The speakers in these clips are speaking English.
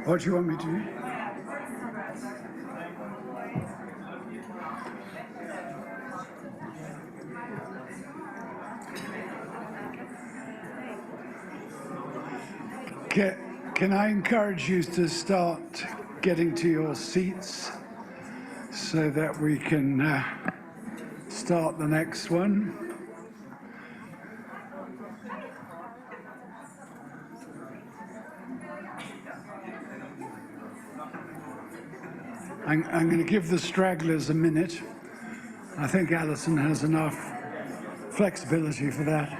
What do you want me to do? Can I encourage you to start getting to your seats so that we can start the next one? I'm going to give the stragglers a minute. I think Alison has enough flexibility for that.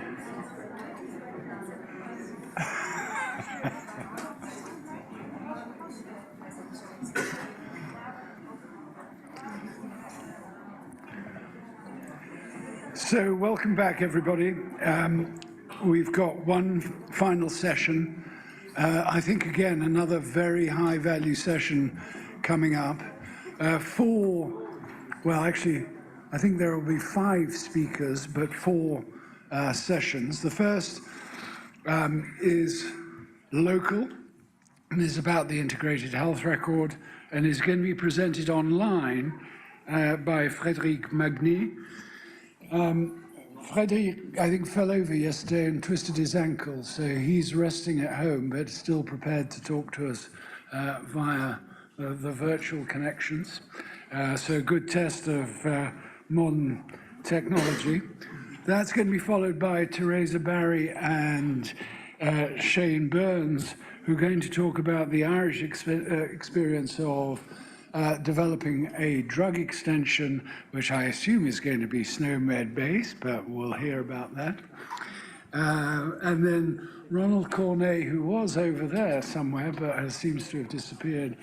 So welcome back, everybody. We've got one final session. I think, again, another very high-value session coming up. Well, actually, I think there will be 5 speakers, but 4 sessions. The first is local and is about the integrated health record and is going to be presented online by Frédéric Magnée. Frédéric, I think, fell over yesterday and twisted his ankle, so he's resting at home, but still prepared to talk to us via the virtual connections. So a good test of modern technology. That's going to be followed by Theresa Barry and Shane Byrnes, who are going to talk about the Irish experience of developing a drug extension, which I assume is going to be SNOMED based, but we'll hear about that. And then Ronald Cornet, who was over there somewhere, but seems to have disappeared.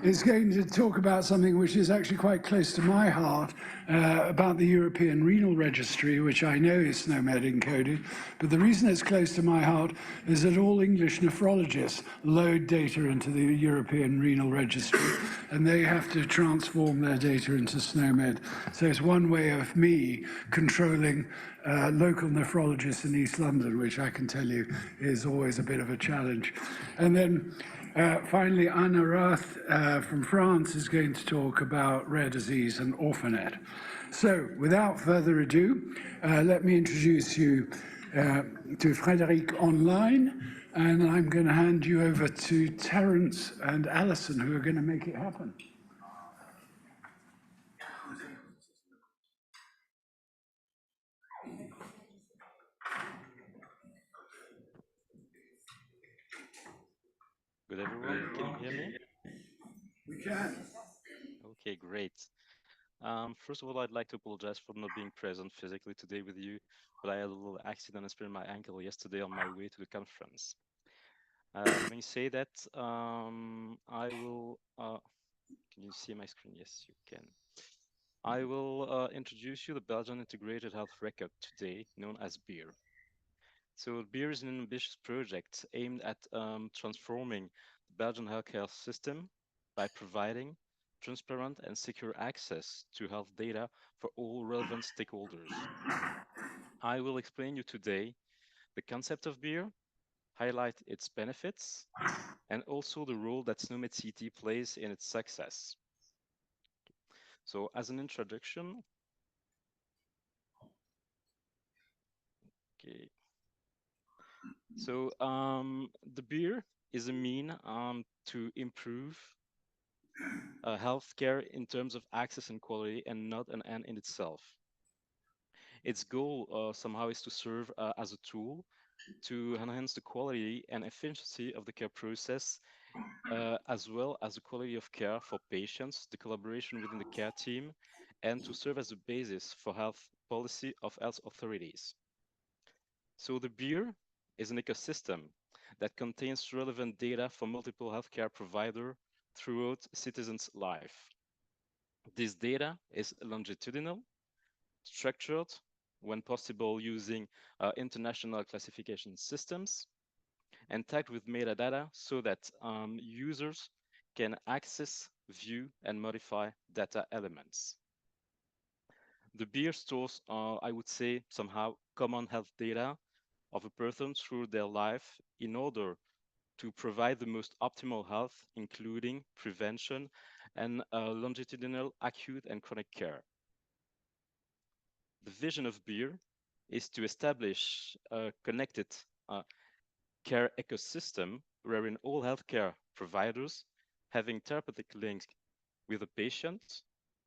Is going to talk about something which is actually quite close to my heart, about the European Renal Registry, which I know is SNOMED encoded. But the reason it's close to my heart is that all English nephrologists load data into the European Renal Registry, and they have to transform their data into SNOMED. So it's one way of me controlling local nephrologists in East London, which I can tell you is always a bit of a challenge. And then finally, Anna Rath from France is going to talk about rare disease and Orphanet. So without further ado, let me introduce you to Frédéric online, and I'm going to hand you over to Terence and Alison, who are going to make it happen. Good, everyone. Can you hear me? We can. Okay, great. First of all, I'd like to apologize for not being present physically today with you, but I had a little accident and sprained my ankle yesterday on my way to the conference. Having said that, I will, can you see my screen? Yes, you can. I will introduce you the Belgian Integrated Health Record today, known as BIHR. So BIHR is an ambitious project aimed at transforming the Belgian healthcare system by providing transparent and secure access to health data for all relevant stakeholders. I will explain you today the concept of BIHR, highlight its benefits, and also the role that SNOMED CT plays in its success. So as an introduction, okay. So the BIHR is a mean to improve healthcare in terms of access and quality, and not an end in itself. Its goal somehow is to serve as a tool to enhance the quality and efficiency of the care process, as well as the quality of care for patients, the collaboration within the care team, and to serve as a basis for health policy of health authorities. So the BIHR is an ecosystem that contains relevant data for multiple healthcare providers throughout citizens' life. This data is longitudinal, structured, when possible using international classification systems, and tagged with metadata so that users can access, view, and modify data elements. The BIHR stores, I would say, somehow common health data of a person through their life in order to provide the most optimal health, including prevention and longitudinal acute and chronic care. The vision of BIHR is to establish a connected care ecosystem wherein all healthcare providers having therapeutic links with the patient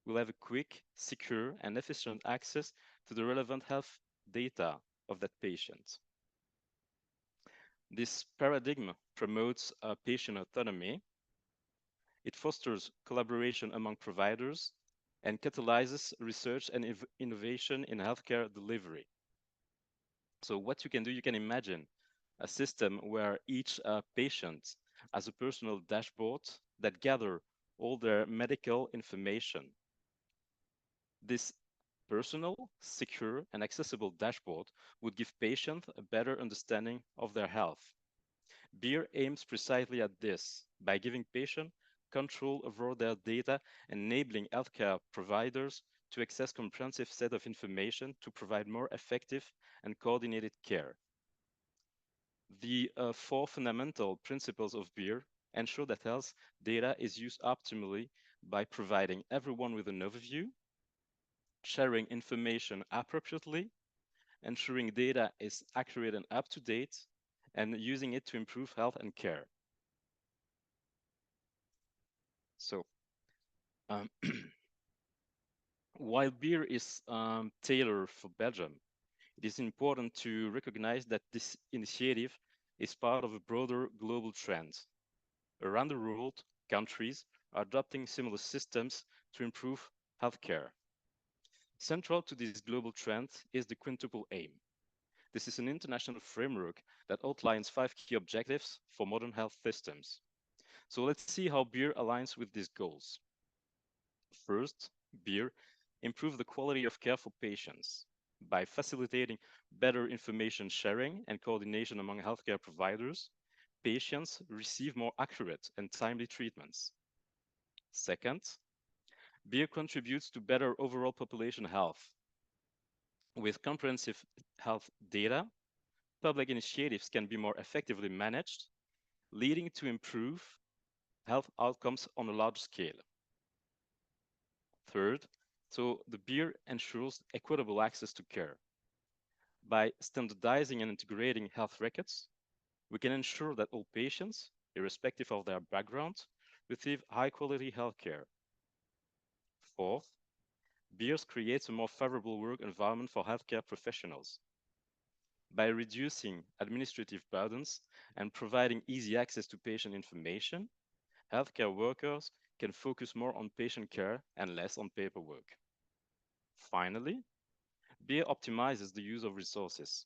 will have a quick, secure, and efficient access to the relevant health data of that patient. This paradigm promotes patient autonomy. It fosters collaboration among providers and catalyzes research and innovation in healthcare delivery. So what you can do, you can imagine a system where each patient has a personal dashboard that gather all their medical information. This personal, secure, and accessible dashboard would give patients a better understanding of their health. BIHR aims precisely at this by giving patients control over their data, enabling healthcare providers to access comprehensive set of information to provide more effective and coordinated care. The four fundamental principles of BIHR ensure that health data is used optimally by providing everyone with an overview, sharing information appropriately, ensuring data is accurate and up to date, and using it to improve health and care. So, while BIHR is tailored for Belgium, it is important to recognize that this initiative is part of a broader global trend. Around the world, countries are adopting similar systems to improve healthcare. Central to this global trend is the quintuple aim. This is an international framework that outlines 5 key objectives for modern health systems. So let's see how BIHR aligns with these goals. First, BIHR improve the quality of care for patients by facilitating better information sharing and coordination among healthcare providers. Patients receive more accurate and timely treatments. Second, BIHR contributes to better overall population health. With comprehensive health data, public initiatives can be more effectively managed, leading to improved health outcomes on a large scale. Third, so the BIHR ensures equitable access to care. By standardizing and integrating health records, we can ensure that all patients, irrespective of their background, receive high-quality healthcare. Fourth, BIHR creates a more favorable work environment for healthcare professionals. By reducing administrative burdens and providing easy access to patient information, healthcare workers can focus more on patient care and less on paperwork. Finally, BIHR optimizes the use of resources.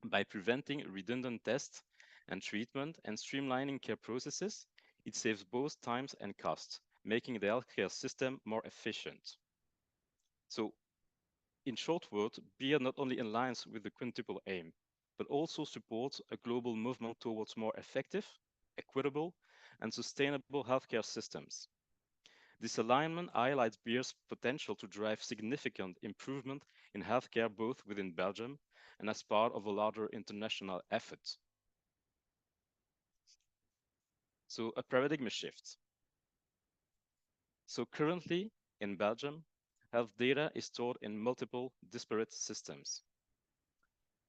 By preventing redundant tests and treatment and streamlining care processes, it saves both time and cost, making the healthcare system more efficient. So, in short words, BIHR not only aligns with the quintuple aim, but also supports a global movement towards more effective, equitable, and sustainable healthcare systems. This alignment highlights BIHR's potential to drive significant improvement in healthcare both within Belgium and as part of a larger international effort. So a paradigm shift. So currently in Belgium, health data is stored in multiple disparate systems.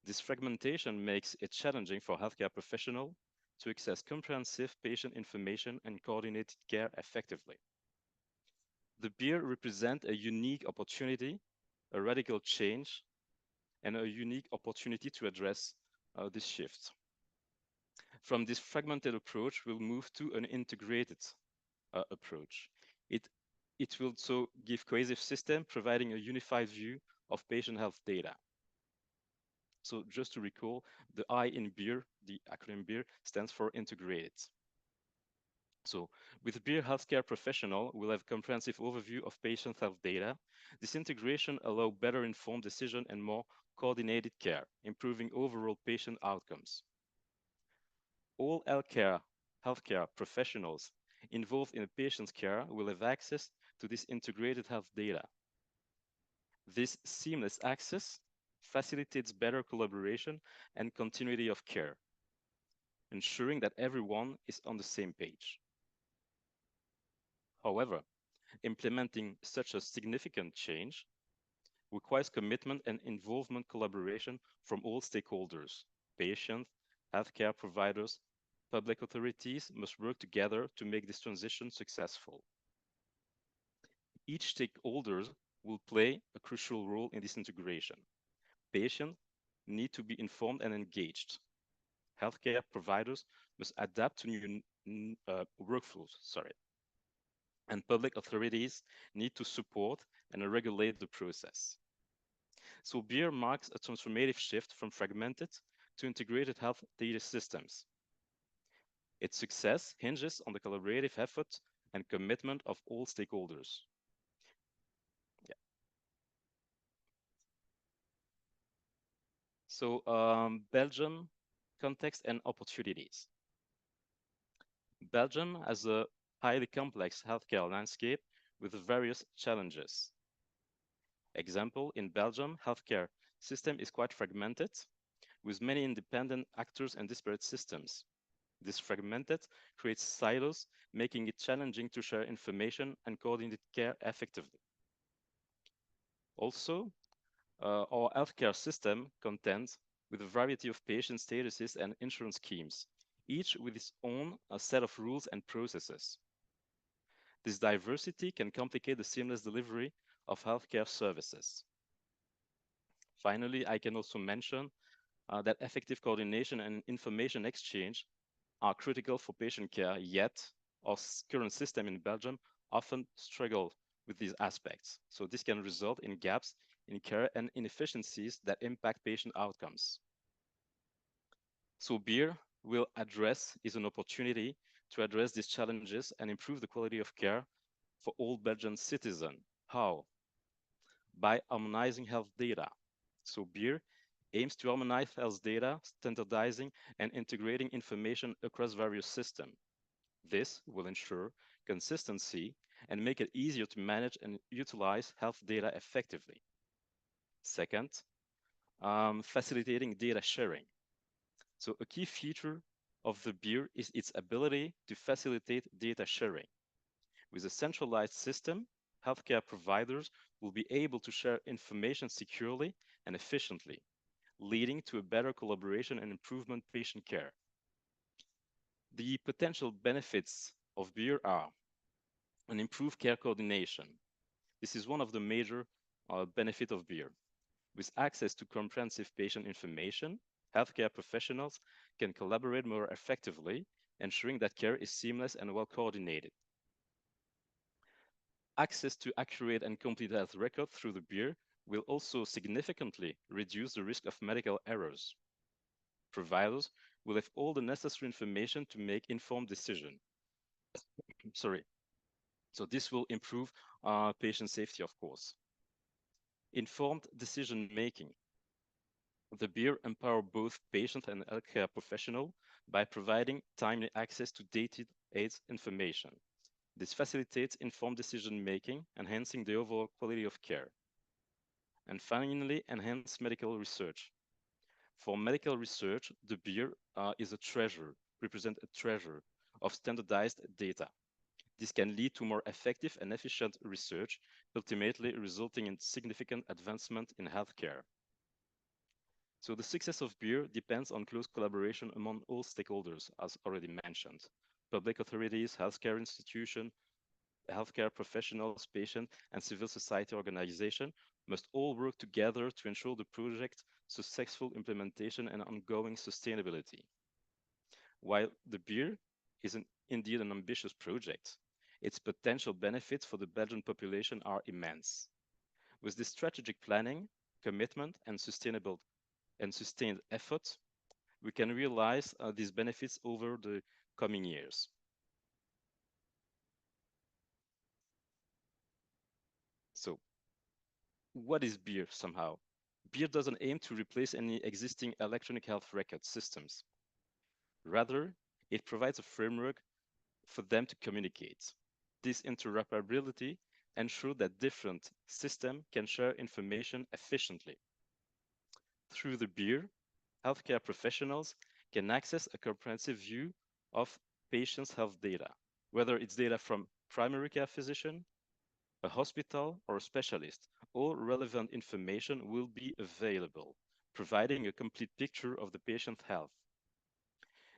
This fragmentation makes it challenging for healthcare professionals to access comprehensive patient information and coordinated care effectively. The BIHR represents a unique opportunity, a radical change, and a unique opportunity to address this shift. From this fragmented approach, we'll move to an integrated approach. It will so give cohesive system, providing a unified view of patient health data. So just to recall, the I in BIHR, the acronym BIHR, stands for integrated. So with BIHR healthcare professional, we'll have a comprehensive overview of patient health data. This integration allows better informed decision and more coordinated care, improving overall patient outcomes. All healthcare professionals involved in a patient's care will have access to this integrated health data. This seamless access facilitates better collaboration and continuity of care, ensuring that everyone is on the same page. However, implementing such a significant change requires commitment and involvement collaboration from all stakeholders. Patients, healthcare providers, public authorities must work together to make this transition successful. Each stakeholder will play a crucial role in this integration. Patients need to be informed and engaged. Healthcare providers must adapt to new workflows, and public authorities need to support and regulate the process. So BIHR marks a transformative shift from fragmented to integrated health data systems. Its success hinges on the collaborative effort and commitment of all stakeholders. Yeah. So Belgium, context and opportunities. Belgium has a highly complex healthcare landscape with various challenges. Example, in Belgium, healthcare system is quite fragmented, with many independent actors and disparate systems. This fragmented creates silos, making it challenging to share information and coordinate care effectively. Also, our healthcare system contends with a variety of patient statuses and insurance schemes, each with its own set of rules and processes. This diversity can complicate the seamless delivery of healthcare services. Finally, I can also mention that effective coordination and information exchange are critical for patient care, yet our current system in Belgium often struggle with these aspects. So this can result in gaps in care and inefficiencies that impact patient outcomes. So BIHR will address is an opportunity to address these challenges and improve the quality of care for all Belgian citizens. How? By harmonizing health data. So BIHR aims to harmonize health data, standardizing and integrating information across various systems. This will ensure consistency and make it easier to manage and utilize health data effectively. Second, facilitating data sharing. So a key feature of the BIHR is its ability to facilitate data sharing. With a centralized system, healthcare providers will be able to share information securely and efficiently, leading to a better collaboration and improvement patient care. The potential benefits of BIHR are an improved care coordination. This is one of the major benefits of BIHR. With access to comprehensive patient information, healthcare professionals can collaborate more effectively, ensuring that care is seamless and well coordinated. Access to accurate and complete health records through the BIHR will also significantly reduce the risk of medical errors. Providers will have all the necessary information to make informed decisions. Sorry. So this will improve patient safety, of course. Informed decision making. The BIHR empower both patient and healthcare professional by providing timely access to dated AIDS information. This facilitates informed decision making, enhancing the overall quality of care. And finally, enhance medical research. For medical research, the BIHR is a treasure, represent a treasure of standardized data. This can lead to more effective and efficient research, ultimately resulting in significant advancement in healthcare. So the success of BIHR depends on close collaboration among all stakeholders, as already mentioned. Public authorities, healthcare institutions, healthcare professionals, patients, and civil society organizations must all work together to ensure the project's successful implementation and ongoing sustainability. While the BIHR is indeed an ambitious project, its potential benefits for the Belgian population are immense. With this strategic planning, commitment, and sustained effort, we can realize these benefits over the coming years. So, what is BIHR somehow? BIHR doesn't aim to replace any existing electronic health record systems. Rather, it provides a framework for them to communicate. This interoperability ensures that different systems can share information efficiently. Through the BIHR, healthcare professionals can access a comprehensive view of patients' health data, whether it's data from primary care physician, a hospital, or a specialist. All relevant information will be available, providing a complete picture of the patient's health.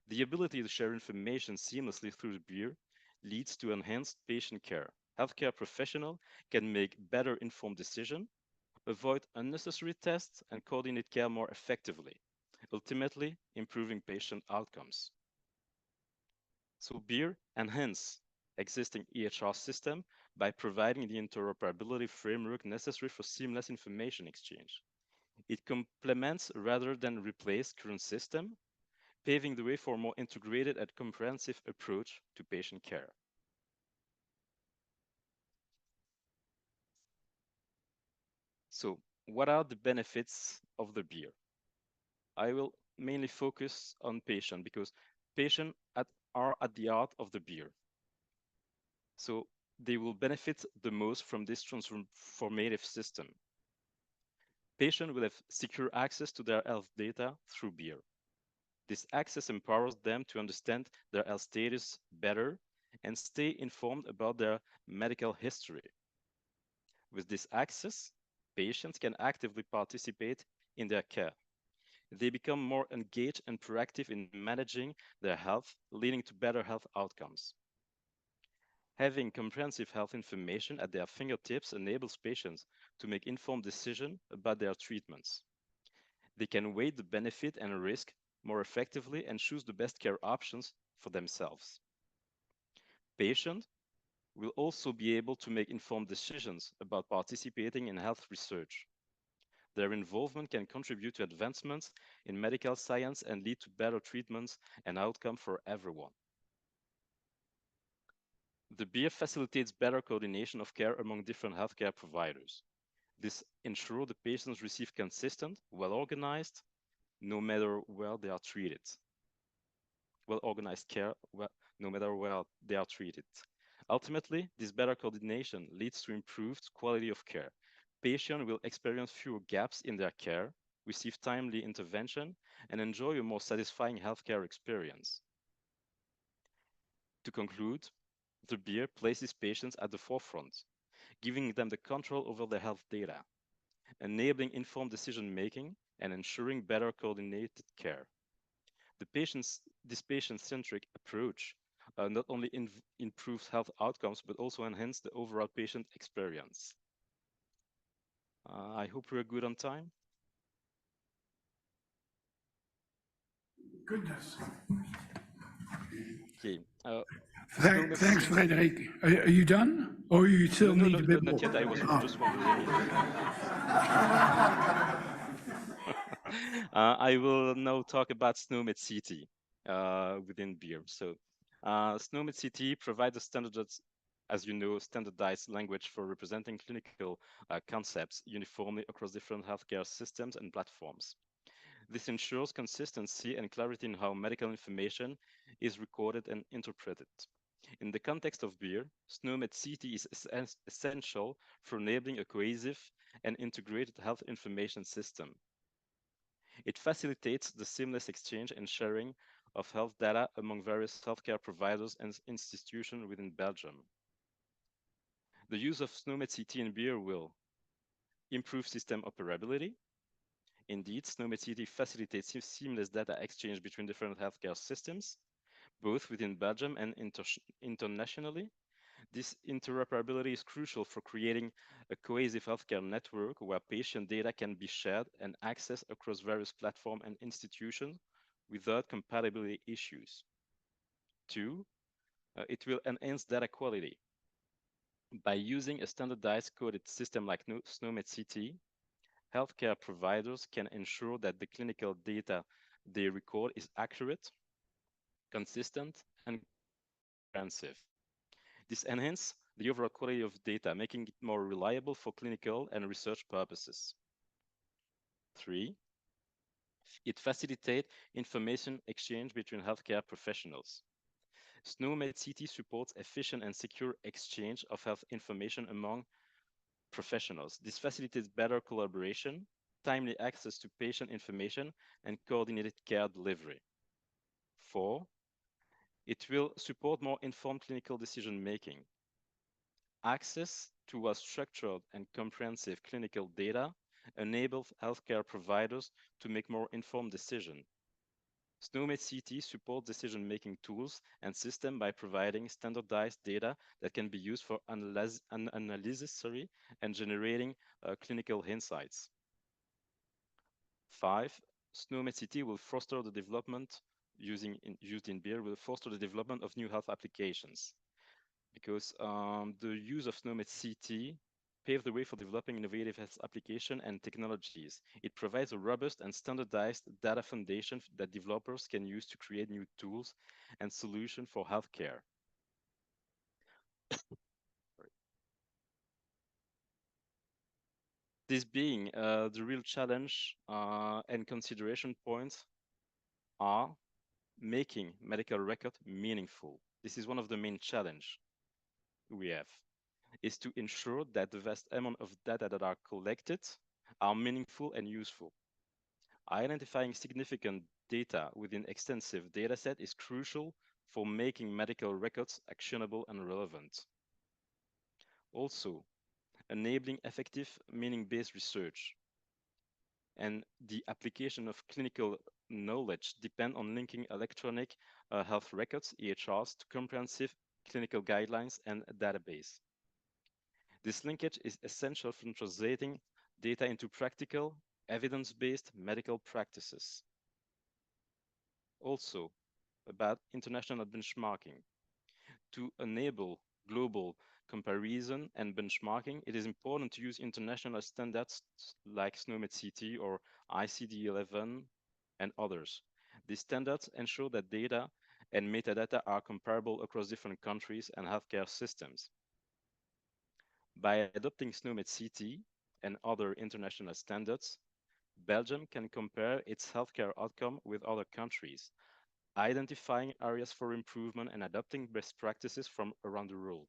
The ability to share information seamlessly through the BIHR leads to enhanced patient care. Healthcare professionals can make better informed decisions, avoid unnecessary tests, and coordinate care more effectively, ultimately improving patient outcomes. So BIHR enhances existing EHR system by providing the interoperability framework necessary for seamless information exchange. It complements rather than replace current system, paving the way for a more integrated and comprehensive approach to patient care. So, what are the benefits of the BIHR? I will mainly focus on patient because patients are at the heart of the BIHR. So they will benefit the most from this transformative system. Patients will have secure access to their health data through BIHR. This access empowers them to understand their health status better and stay informed about their medical history. With this access, patients can actively participate in their care. They become more engaged and proactive in managing their health, leading to better health outcomes. Having comprehensive health information at their fingertips enables patients to make informed decisions about their treatments. They can weigh the benefit and risk more effectively and choose the best care options for themselves. Patients will also be able to make informed decisions about participating in health research. Their involvement can contribute to advancements in medical science and lead to better treatments and outcomes for everyone. The BIHR facilitates better coordination of care among different healthcare providers. This ensures the patients receive consistent, well-organized, no matter where they are treated. Well-organized care, no matter where they are treated. Ultimately, this better coordination leads to improved quality of care. Patients will experience fewer gaps in their care, receive timely intervention, and enjoy a more satisfying healthcare experience. To conclude, the BIHR places patients at the forefront, giving them the control over their health data, enabling informed decision-making, and ensuring better coordinated care. This patient-centric approach not only improves health outcomes, but also enhances the overall patient experience. I hope we're good on time. Goodness. Okay. Thanks, Frédéric. Are you done? Or you still need a bit more? Not yet. I was just wondering if... I will now talk about SNOMED CT within BIHR. So SNOMED CT provides a standardized, as you know, standardized language for representing clinical concepts uniformly across different healthcare systems and platforms. This ensures consistency and clarity in how medical information is recorded and interpreted. In the context of BIHR, SNOMED CT is essential for enabling a cohesive and integrated health information system. It facilitates the seamless exchange and sharing of health data among various healthcare providers and institutions within Belgium. The use of SNOMED CT in BIHR will improve system operability. Indeed, SNOMED CT facilitates seamless data exchange between different healthcare systems, both within Belgium and internationally. This interoperability is crucial for creating a cohesive healthcare network where patient data can be shared and accessed across various platforms and institutions without compatibility issues. 2, it will enhance data quality. By using a standardized coded system like SNOMED CT, healthcare providers can ensure that the clinical data they record is accurate, consistent, and comprehensive. This enhances the overall quality of data, making it more reliable for clinical and research purposes. 3, it facilitates information exchange between healthcare professionals. SNOMED CT supports efficient and secure exchange of health information among professionals. This facilitates better collaboration, timely access to patient information, and coordinated care delivery. 4, it will support more informed clinical decision-making. Access to a structured and comprehensive clinical data enables healthcare providers to make more informed decisions. SNOMED CT supports decision-making tools and systems by providing standardized data that can be used for analysis and generating clinical insights. 5, SNOMED CT will foster the development, used in BIHR, will foster the development of new health applications. Because the use of SNOMED CT paved the way for developing innovative health applications and technologies. It provides a robust and standardized data foundation that developers can use to create new tools and solutions for healthcare. This being the real challenge and consideration points are making medical record meaningful. This is one of the main challenges we have, is to ensure that the vast amount of data that are collected are meaningful and useful. Identifying significant data within extensive dataset is crucial for making medical records actionable and relevant. Also, enabling effective, meaning-based research and the application of clinical knowledge depend on linking electronic health records, EHRs, to comprehensive clinical guidelines and database. This linkage is essential for translating data into practical, evidence-based medical practices. Also, about international benchmarking. To enable global comparison and benchmarking, it is important to use international standards like SNOMED CT or ICD-11 and others. These standards ensure that data and metadata are comparable across different countries and healthcare systems. By adopting SNOMED CT and other international standards, Belgium can compare its healthcare outcome with other countries, identifying areas for improvement and adopting best practices from around the world.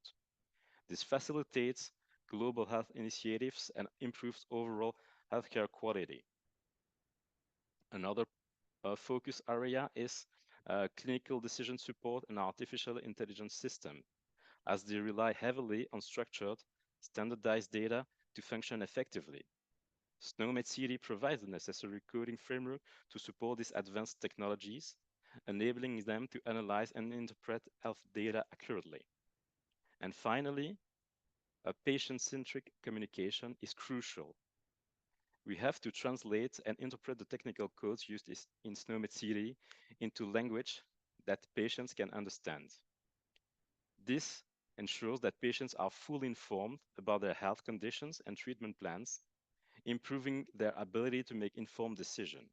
This facilitates global health initiatives and improves overall healthcare quality. Another focus area is clinical decision support and artificial intelligence system, as they rely heavily on structured, standardized data to function effectively. SNOMED CT provides the necessary coding framework to support these advanced technologies, enabling them to analyze and interpret health data accurately. And finally, a patient-centric communication is crucial. We have to translate and interpret the technical codes used in SNOMED CT into language that patients can understand. This ensures that patients are fully informed about their health conditions and treatment plans, improving their ability to make informed decisions.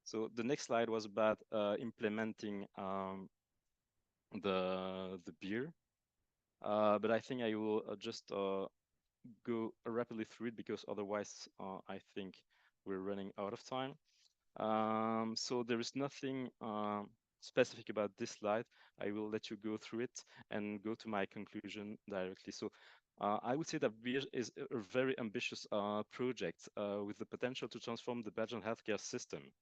So the next slide was about implementing the BIHR, but I think I will just go rapidly through it because otherwise I think we're running out of time. So there is nothing specific about this slide. I will let you go through it and go to my conclusion directly. So I would say that BIHR is a very ambitious project with the potential to transform the Belgian healthcare system.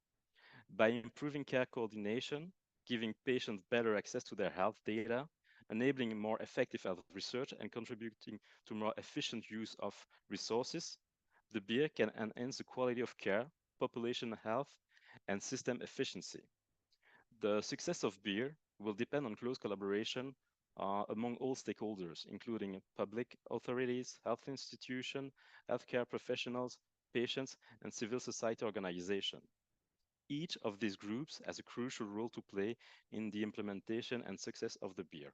By improving care coordination, giving patients better access to their health data, enabling more effective health research, and contributing to more efficient use of resources, the BIHR can enhance the quality of care, population health, and system efficiency. The success of BIHR will depend on close collaboration among all stakeholders, including public authorities, health institutions, healthcare professionals, patients, and civil society organizations. Each of these groups has a crucial role to play in the implementation and success of the BIHR.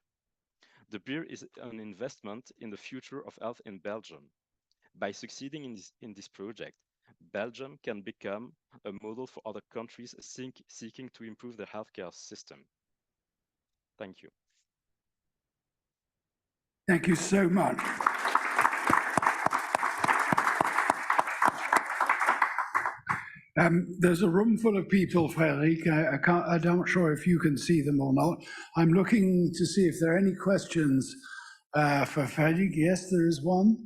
The BIHR is an investment in the future of health in Belgium. By succeeding in this project, Belgium can become a model for other countries seeking to improve their healthcare system. Thank you. Thank you so much. There's a room full of people, Frédéric. I'm not sure if you can see them or not. I'm looking to see if there are any questions for Frédéric. Yes, there is one.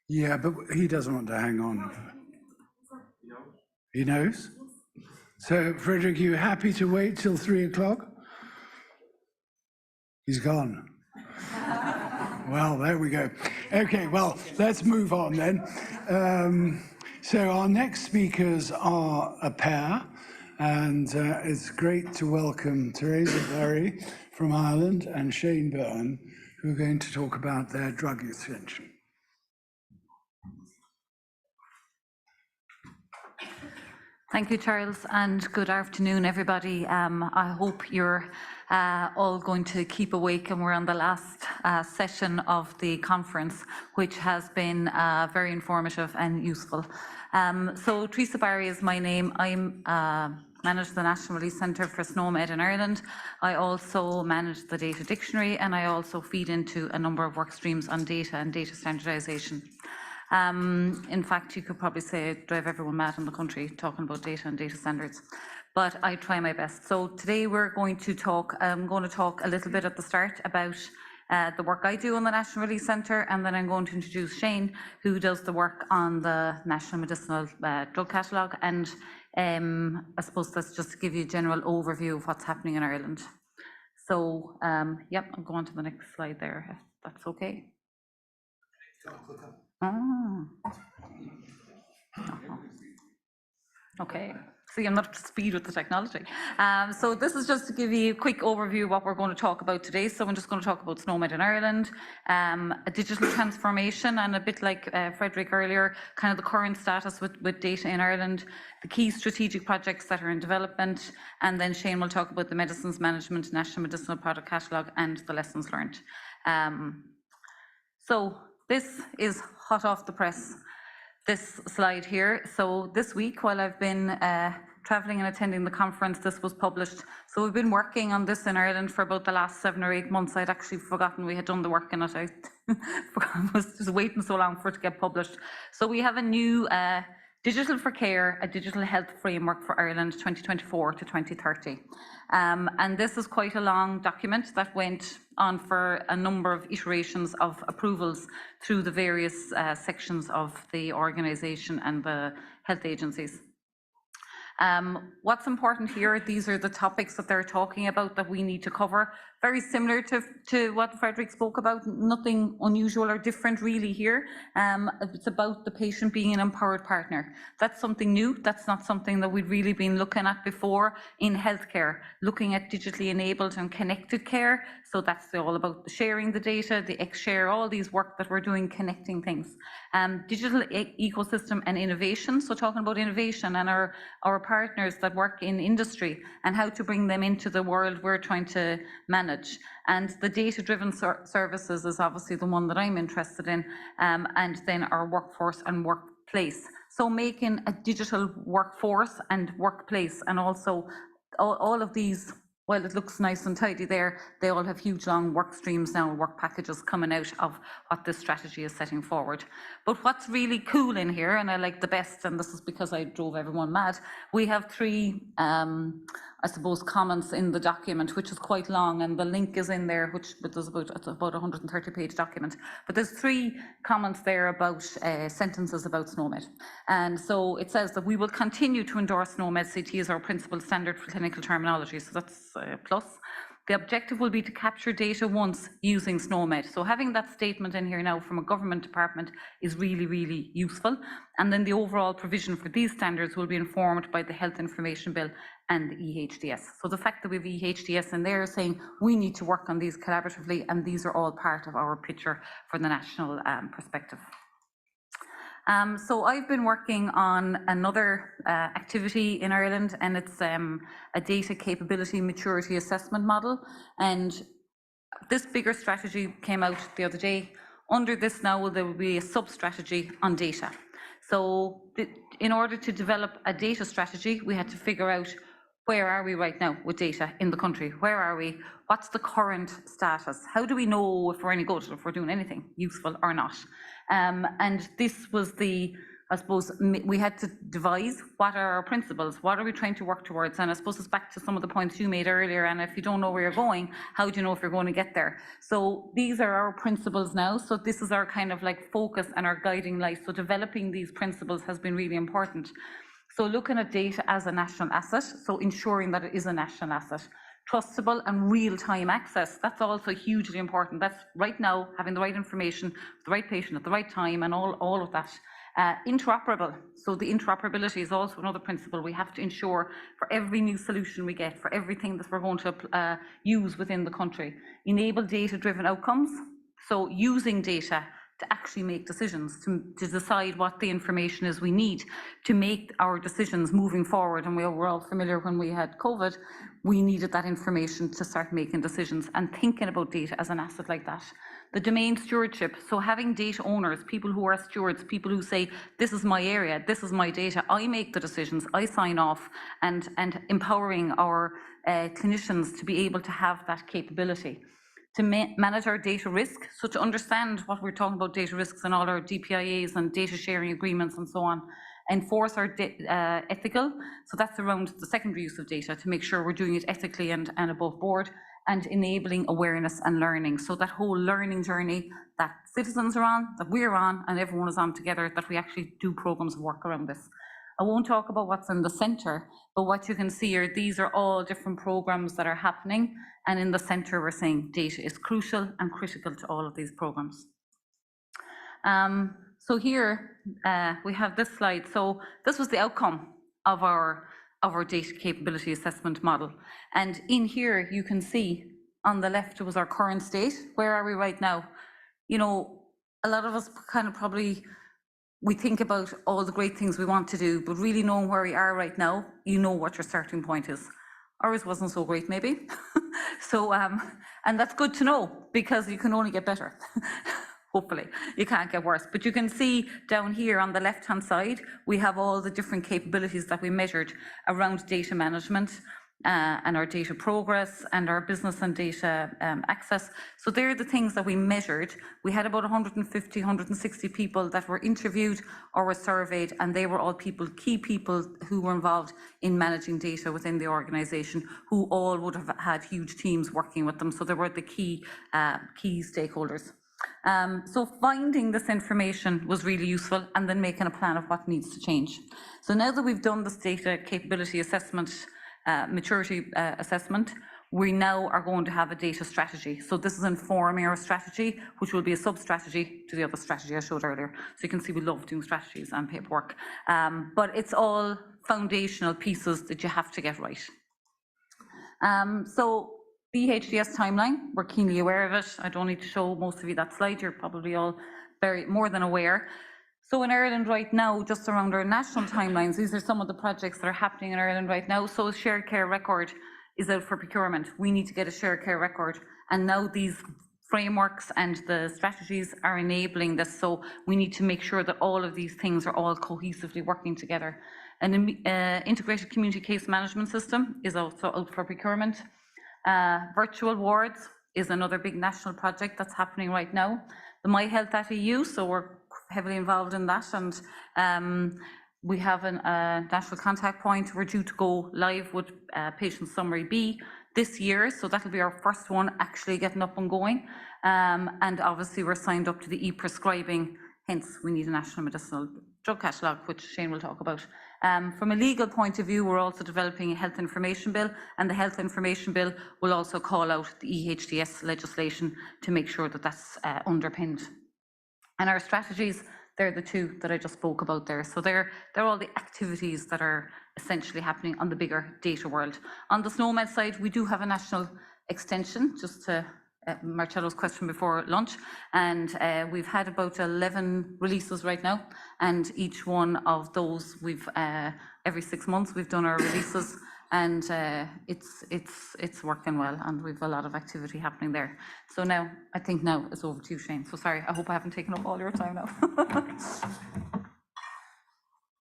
Yeah, but he doesn't want to hang on. He knows? So, Frédéric, you happy to wait till 3 o'clock? He's gone. Well, there we go. Okay, well, let's move on then. So our next speakers are a pair, and it's great to welcome Theresa Barry from Ireland and Shane Byrnes, who are going to talk about their drug extension. Thank you, Charles, and good afternoon, everybody. I hope you're all going to keep awake, and we're on the last session of the conference, which has been very informative and useful. So Theresa Barry is my name. I manage the National Release Centre for SNOMED in Ireland. I also manage the data dictionary, and I also feed into a number of work streams on data and data standardisation. In fact, you could probably say I drive everyone mad in the country talking about data and data standards. but I try my best. So today I'm going to talk a little bit at the start about the work I do on the National Release Centre, and then I'm going to introduce Shane, who does the work on the National Medicinal Drug Catalogue, and I suppose that's just to give you a general overview of what's happening in Ireland. So, yep, I'll go on to the next slide there, if that's okay. Okay, see, I'm not up to speed with the technology. So this is just to give you a quick overview of what we're going to talk about today. So I'm just going to talk about SNOMED in Ireland, a digital transformation, and a bit like Frédéric earlier, kind of the current status with data in Ireland, the key strategic projects that are in development, and then Shane will talk about the Medicines Management National Medicinal Product Catalogue and the lessons learned. So this is hot off the press, this slide here. So this week, while I've been traveling and attending the conference, this was published. So we've been working on this in Ireland for about the last 7 or 8 months. I'd actually forgotten we had done the work in it. I was just waiting so long for it to get published. So we have a new Digital for Care, a digital health framework for Ireland 2024 to 2030. And this is quite a long document that went on for a number of iterations of approvals through the various sections of the organisation and the health agencies. What's important here, these are the topics that they're talking about that we need to cover. Very similar to what Frédéric spoke about, nothing unusual or different really here. It's about the patient being an empowered partner. That's something new. That's not something that we've really been looking at before in healthcare, looking at digitally enabled and connected care. So that's all about sharing the data, the X-share, all these work that we're doing, connecting things. Digital ecosystem and innovation. So talking about innovation and our partners that work in industry and how to bring them into the world we're trying to manage. And the data-driven services is obviously the one that I'm interested in, and then our workforce and workplace. So making a digital workforce and workplace, and also all of these, while it looks nice and tidy there, they all have huge long work streams now, work packages coming out of what this strategy is setting forward. But what's really cool in here, and I like the best, and this is because I drove everyone mad, we have 3, I suppose, comments in the document, which is quite long, and the link is in there, which is about a 130-page document. But there's 3 comments there about sentences about SNOMED. And so it says that we will continue to endorse SNOMED CT as our principal standard for clinical terminology. So that's a plus. The objective will be to capture data once using SNOMED. So having that statement in here now from a government department is really, really useful. And then the overall provision for these standards will be informed by the Health Information Bill and the EHDS. So the fact that we have EHDS in there saying we need to work on these collaboratively, and these are all part of our picture for the national perspective. So I've been working on another activity in Ireland, and it's a data capability maturity assessment model. And this bigger strategy came out the other day. Under this now, there will be a sub-strategy on data. So in order to develop a data strategy, we had to figure out where are we right now with data in the country? Where are we? What's the current status? How do we know if we're any good, if we're doing anything useful or not? And this was I suppose, we had to devise what are our principles, what are we trying to work towards? And I suppose it's back to some of the points you made earlier, and if you don't know where you're going, how do you know if you're going to get there? So these are our principles now. So this is our kind of like focus and our guiding light. So developing these principles has been really important. So looking at data as a national asset, so ensuring that it is a national asset. Trustable and real-time access, that's also hugely important. That's right now, having the right information, the right patient at the right time, and all of that. Interoperable, so the interoperability is also another principle. We have to ensure for every new solution we get, for everything that we're going to use within the country. Enable data-driven outcomes, so using data to actually make decisions, to decide what the information is we need to make our decisions moving forward. And we were all familiar when we had COVID, we needed that information to start making decisions and thinking about data as an asset like that. The domain stewardship, so having data owners, people who are stewards, people who say, this is my area, this is my data, I make the decisions, I sign off, and empowering our clinicians to be able to have that capability. To manage our data risk, so to understand what we're talking about data risks and all our DPIAs and data sharing agreements and so on, enforce our ethical, so that's around the secondary use of data to make sure we're doing it ethically and above board, and enabling awareness and learning. So that whole learning journey that citizens are on, that we're on, and everyone is on together, that we actually do programs of work around this. I won't talk about what's in the centre, but what you can see here, these are all different programs that are happening, and in the centre we're saying data is crucial and critical to all of these programs. So here we have this slide. So this was the outcome of our data capability assessment model. And in here, you can see on the left was our current state. Where are we right now? You know, a lot of us kind of probably, we think about all the great things we want to do, but really knowing where we are right now, you know what your starting point is. Ours wasn't so great, maybe. So, and that's good to know, because you can only get better. Hopefully, you can't get worse. But you can see down here on the left-hand side, we have all the different capabilities that we measured around data management and our data progress and our business and data access. So they're the things that we measured. We had about 150, 160 people that were interviewed or were surveyed, and they were all people, key people who were involved in managing data within the organisation, who all would have had huge teams working with them. So they were the key stakeholders. So finding this information was really useful, and then making a plan of what needs to change. So now that we've done this data capability assessment, maturity assessment, we now are going to have a data strategy. So this is informing our strategy, which will be a sub-strategy to the other strategy I showed earlier. So you can see we love doing strategies and paperwork, but it's all foundational pieces that you have to get right. So BIHR timeline, we're keenly aware of it. I don't need to show most of you that slide. You're probably all more than aware. So in Ireland right now, just around our national timelines, these are some of the projects that are happening in Ireland right now. So a shared care record is out for procurement. We need to get a shared care record. And now these frameworks and the strategies are enabling this. So we need to make sure that all of these things are all cohesively working together. An integrated community case management system is also out for procurement. Virtual wards is another big national project that's happening right now. The My Health at EU, so we're heavily involved in that, and we have a national contact point. We're due to go live with Patient Summary B this year, so that'll be our first one actually getting up and going. And obviously we're signed up to the e-prescribing, hence we need a national medicinal drug catalogue, which Shane will talk about. From a legal point of view, we're also developing a health information bill, and the health information bill will also call out the EHDS legislation to make sure that that's underpinned. And our strategies, they're the two that I just spoke about there. So they're all the activities that are essentially happening on the bigger data world. On the SNOMED side, we do have a national extension, just to Marcello's question before lunch, and we've had about 11 releases right now, and each one of those we've every 6 months we've done our releases, and it's working well, and we've a lot of activity happening there. So now I think now it's over to you, Shane. So sorry, I hope I haven't taken up all your time now.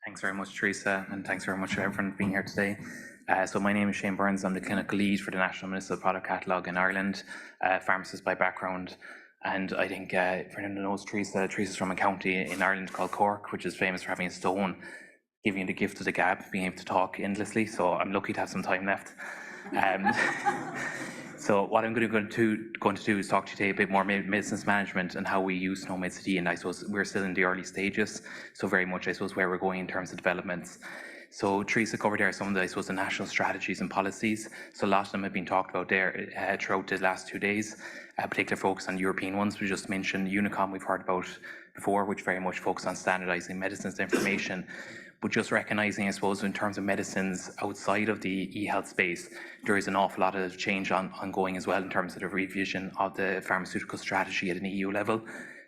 Thanks very much, Theresa, and thanks very much for everyone being here today. So my name is Shane Byrnes. I'm the clinical lead for the National Medicinal Product Catalogue in Ireland, pharmacist by background. And I think, for anyone who knows Theresa, Theresa's from a county in Ireland called Cork, which is famous for having a stone, giving you the gift of the gab, being able to talk endlessly. So I'm lucky to have some time left. So what I'm going to do is talk to you today a bit more medicines management and how we use SNOMED CT, and I suppose we're still in the early stages, so very much I suppose where we're going in terms of developments. So Theresa covered there some of the, I suppose, the national strategies and policies. So a lot of them have been talked about there throughout the last 2 days, particular focus on European ones. We just mentioned Unicom we've heard about before, which very much focus on standardising medicines information. But just recognising, I suppose, in terms of medicines outside of the e-health space, there is an awful lot of change ongoing as well in terms of the revision of the pharmaceutical strategy at an EU level.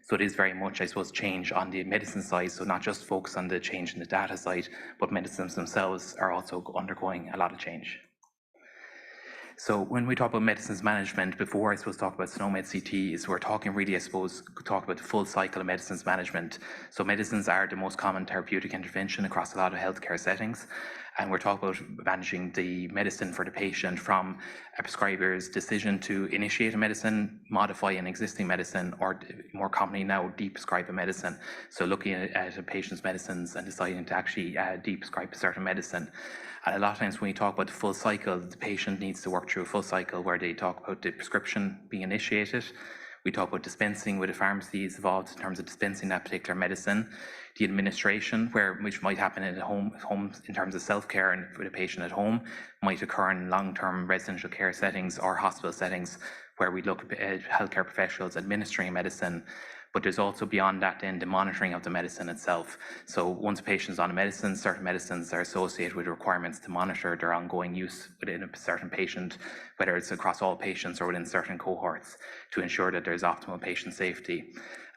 So it is very much, I suppose, change on the medicine side, so not just focus on the change in the data side, but medicines themselves are also undergoing a lot of change. So when we talk about medicines management, before I suppose talk about SNOMED CT, we're talking really, I suppose, talk about the full cycle of medicines management. So medicines are the most common therapeutic intervention across a lot of healthcare settings. and we're talking about managing the medicine for the patient from a prescriber's decision to initiate a medicine, modify an existing medicine, or more commonly now, de-prescribe a medicine. So looking at a patient's medicines and deciding to actually de-prescribe a certain medicine. And a lot of times when we talk about the full cycle, the patient needs to work through a full cycle where they talk about the prescription being initiated. We talk about dispensing, with the pharmacy is involved in terms of dispensing that particular medicine, the administration, which might happen at home in terms of self-care and for the patient at home, might occur in long-term residential care settings or hospital settings where we look at healthcare professionals administering medicine. But there's also beyond that then the monitoring of the medicine itself. So once a patient is on a medicine, certain medicines are associated with requirements to monitor their ongoing use within a certain patient, whether it's across all patients or within certain cohorts, to ensure that there's optimal patient safety.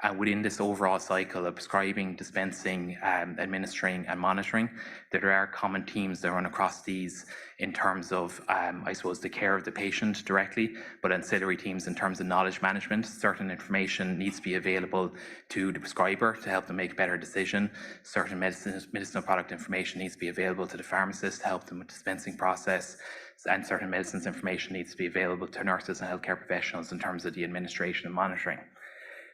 And within this overall cycle of prescribing, dispensing, administering and monitoring, there are common themes that run across these in terms of, I suppose, the care of the patient directly, but ancillary themes in terms of knowledge management. Certain information needs to be available to the prescriber to help them make a better decision. Certain medicinal product information needs to be available to the pharmacist to help them with the dispensing process. And certain medicines information needs to be available to nurses and healthcare professionals in terms of the administration and monitoring.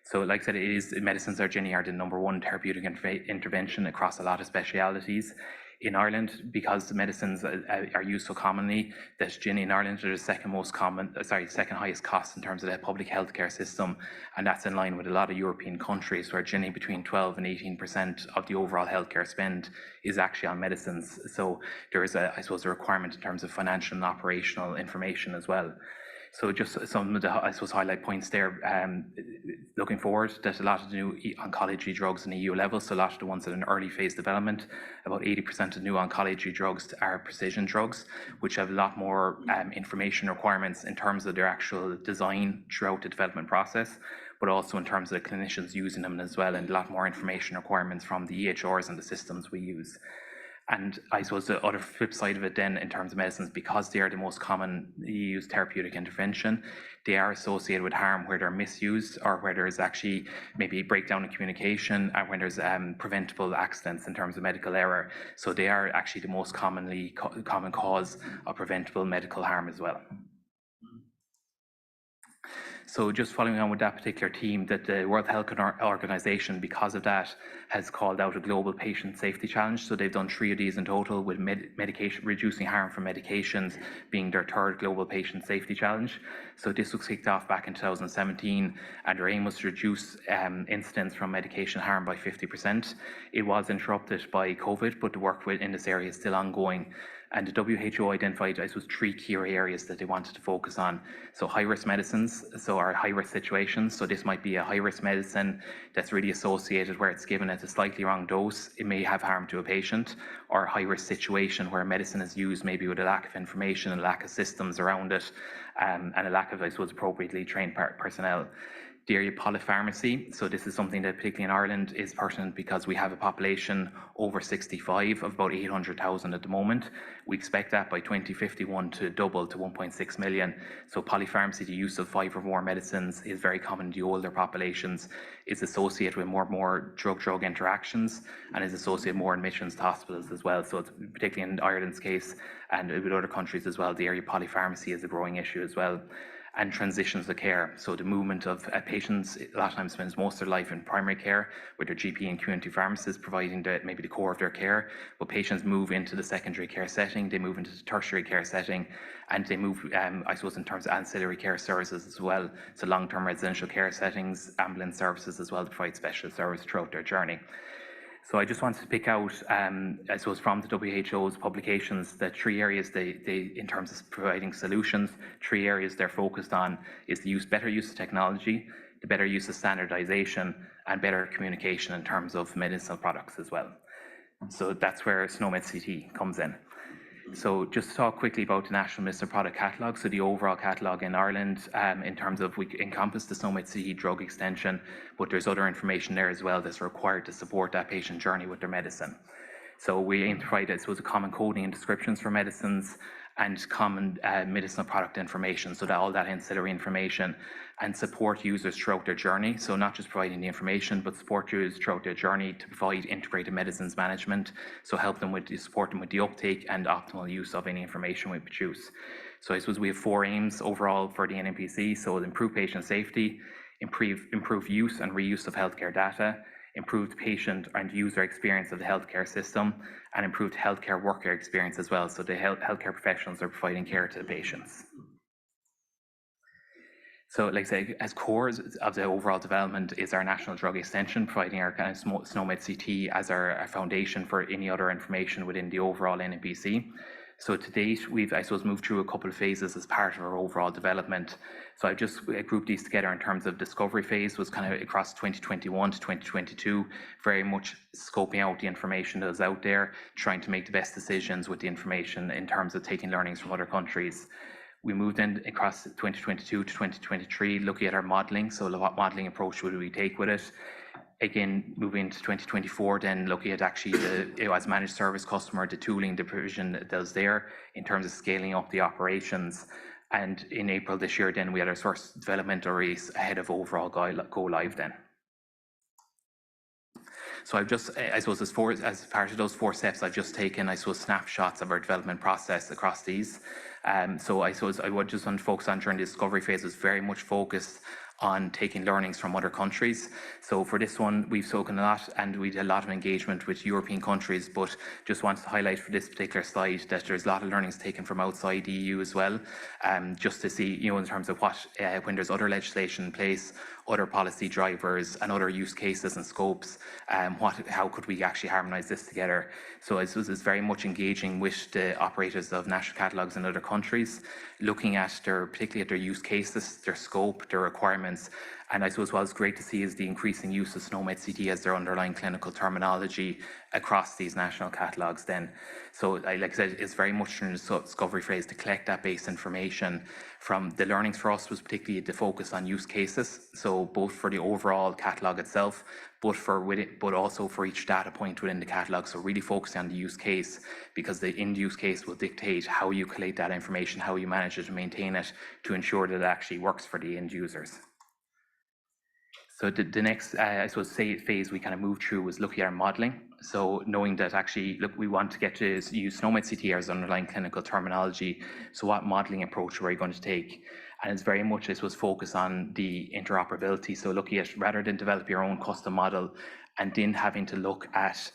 So like I said, medicines are generally the #1 therapeutic intervention across a lot of specialities. In Ireland, because the medicines are used so commonly, that generally in Ireland are the second highest cost in terms of the public healthcare system, and that's in line with a lot of European countries where generally between 12 and 18% of the overall healthcare spend is actually on medicines. So there is I suppose, a requirement in terms of financial and operational information as well. So just some of the, I suppose, highlight points there, looking forward, that a lot of the new oncology drugs in the EU level, so a lot of the ones that are in early phase development, about 80% of new oncology drugs are precision drugs, which have a lot more information requirements in terms of their actual design throughout the development process, but also in terms of the clinicians using them as well, and a lot more information requirements from the EHRs and the systems we use. And I suppose the other flip side of it then in terms of medicines, because they are the most commonly used therapeutic intervention, they are associated with harm where they're misused or where there's actually maybe breakdown in communication and when there's preventable accidents in terms of medical error. So they are actually the most common cause of preventable medical harm as well. So just following on with that particular theme, that the World Health Organization, because of that, has called out a global patient safety challenge. So they've done 3 of these in total, with medication, reducing harm from medications being their 3rd global patient safety challenge. So this was kicked off back in 2017, and their aim was to reduce incidents from medication harm by 50%. It was interrupted by COVID, but the work in this area is still ongoing. And the WHO identified, I suppose, 3 key areas that they wanted to focus on. So high-risk medicines, so our high-risk situations. So this might be a high-risk medicine that's really associated where it's given at a slightly wrong dose. It may have harm to a patient, or a high-risk situation where medicine is used maybe with a lack of information, a lack of systems around it, and a lack of, I suppose, appropriately trained personnel. The area of polypharmacy, so this is something that particularly in Ireland is pertinent because we have a population over 65 of about 800,000 at the moment. We expect that by 2051 to double to 1.6 million. So polypharmacy, the use of 5 or more medicines, is very common in the older populations. It's associated with more drug-drug interactions and is associated with more admissions to hospitals as well. So it's particularly in Ireland's case and with other countries as well, the area of polypharmacy is a growing issue as well. And transitions of care. So the movement of patients a lot of times spends most of their life in primary care with their GP and community pharmacists providing maybe the core of their care, but patients move into the secondary care setting, they move into the tertiary care setting, and they move, I suppose, in terms of ancillary care services as well, so long-term residential care settings, ambulance services as well to provide special service throughout their journey. So I just wanted to pick out, I suppose, from the WHO's publications, the 3 areas they in terms of providing solutions, 3 areas they're focused on is the better use of technology, the better use of standardization, and better communication in terms of medicinal products as well. So that's where SNOMED CT comes in. So just to talk quickly about the National Medicinal Product Catalogue, so the overall catalogue in Ireland, in terms of, we encompass the SNOMED CT drug extension, but there's other information there as well that's required to support that patient journey with their medicine. So we aim to provide, I suppose, a common coding and descriptions for medicines, and common medicinal product information, so that all that ancillary information, and support users throughout their journey. So not just providing the information, but support users throughout their journey to provide integrated medicines management. So help them support them with the uptake and optimal use of any information we produce. So I suppose we have 4 aims overall for the NMPC. So improve patient safety, improve use and reuse of healthcare data, improved patient and user experience of the healthcare system, and improved healthcare worker experience as well. So the healthcare professionals are providing care to the patients. So, like I say, as core of the overall development is our national drug extension, providing our kind of SNOMED CT as our foundation for any other information within the overall NMPC. So to date, we've, I suppose, moved through a couple of phases as part of our overall development. So I just grouped these together in terms of discovery phase was kind of across 2021 to 2022, very much scoping out the information that was out there, trying to make the best decisions with the information in terms of taking learnings from other countries. We moved in across 2022 to 2023, looking at our modelling. So what modelling approach would we take with it? Again, moving into 2024, then looking at actually the, as managed service customer, the tooling, the provision that was there in terms of scaling up the operations. And in April this year, then we had our source developmental release ahead of overall go live then. So I've just, I suppose, as part of those 4 steps, I've just taken, I suppose, snapshots of our development process across these. So I suppose I would just want to focus on during the discovery phase is very much focused on taking learnings from other countries. So for this one, we've spoken a lot and we did a lot of engagement with European countries, but just wanted to highlight for this particular slide that there's a lot of learnings taken from outside the EU as well, just to see, in terms of what, when there's other legislation in place, other policy drivers and other use cases and scopes, how could we actually harmonise this together? So I suppose it's very much engaging with the operators of national catalogues in other countries, looking at particularly at their use cases, their scope, their requirements. And I suppose what's great to see is the increasing use of SNOMED CT as their underlying clinical terminology across these national catalogues then. So like I said, it's very much in the discovery phase to collect that base information. From the learnings for us was particularly the focus on use cases. So both for the overall catalogue itself, but also for each data point within the catalogue. So really focusing on the use case, because the end use case will dictate how you collate that information, how you manage it and maintain it to ensure that it actually works for the end users. So the next, I suppose, phase we kind of moved through was looking at our modelling. So knowing that actually, look, we want to get to use SNOMED CT as underlying clinical terminology. So what modelling approach were we going to take? And it's very much, I suppose, focus on the interoperability. So looking at, rather than develop your own custom model and then having to look at,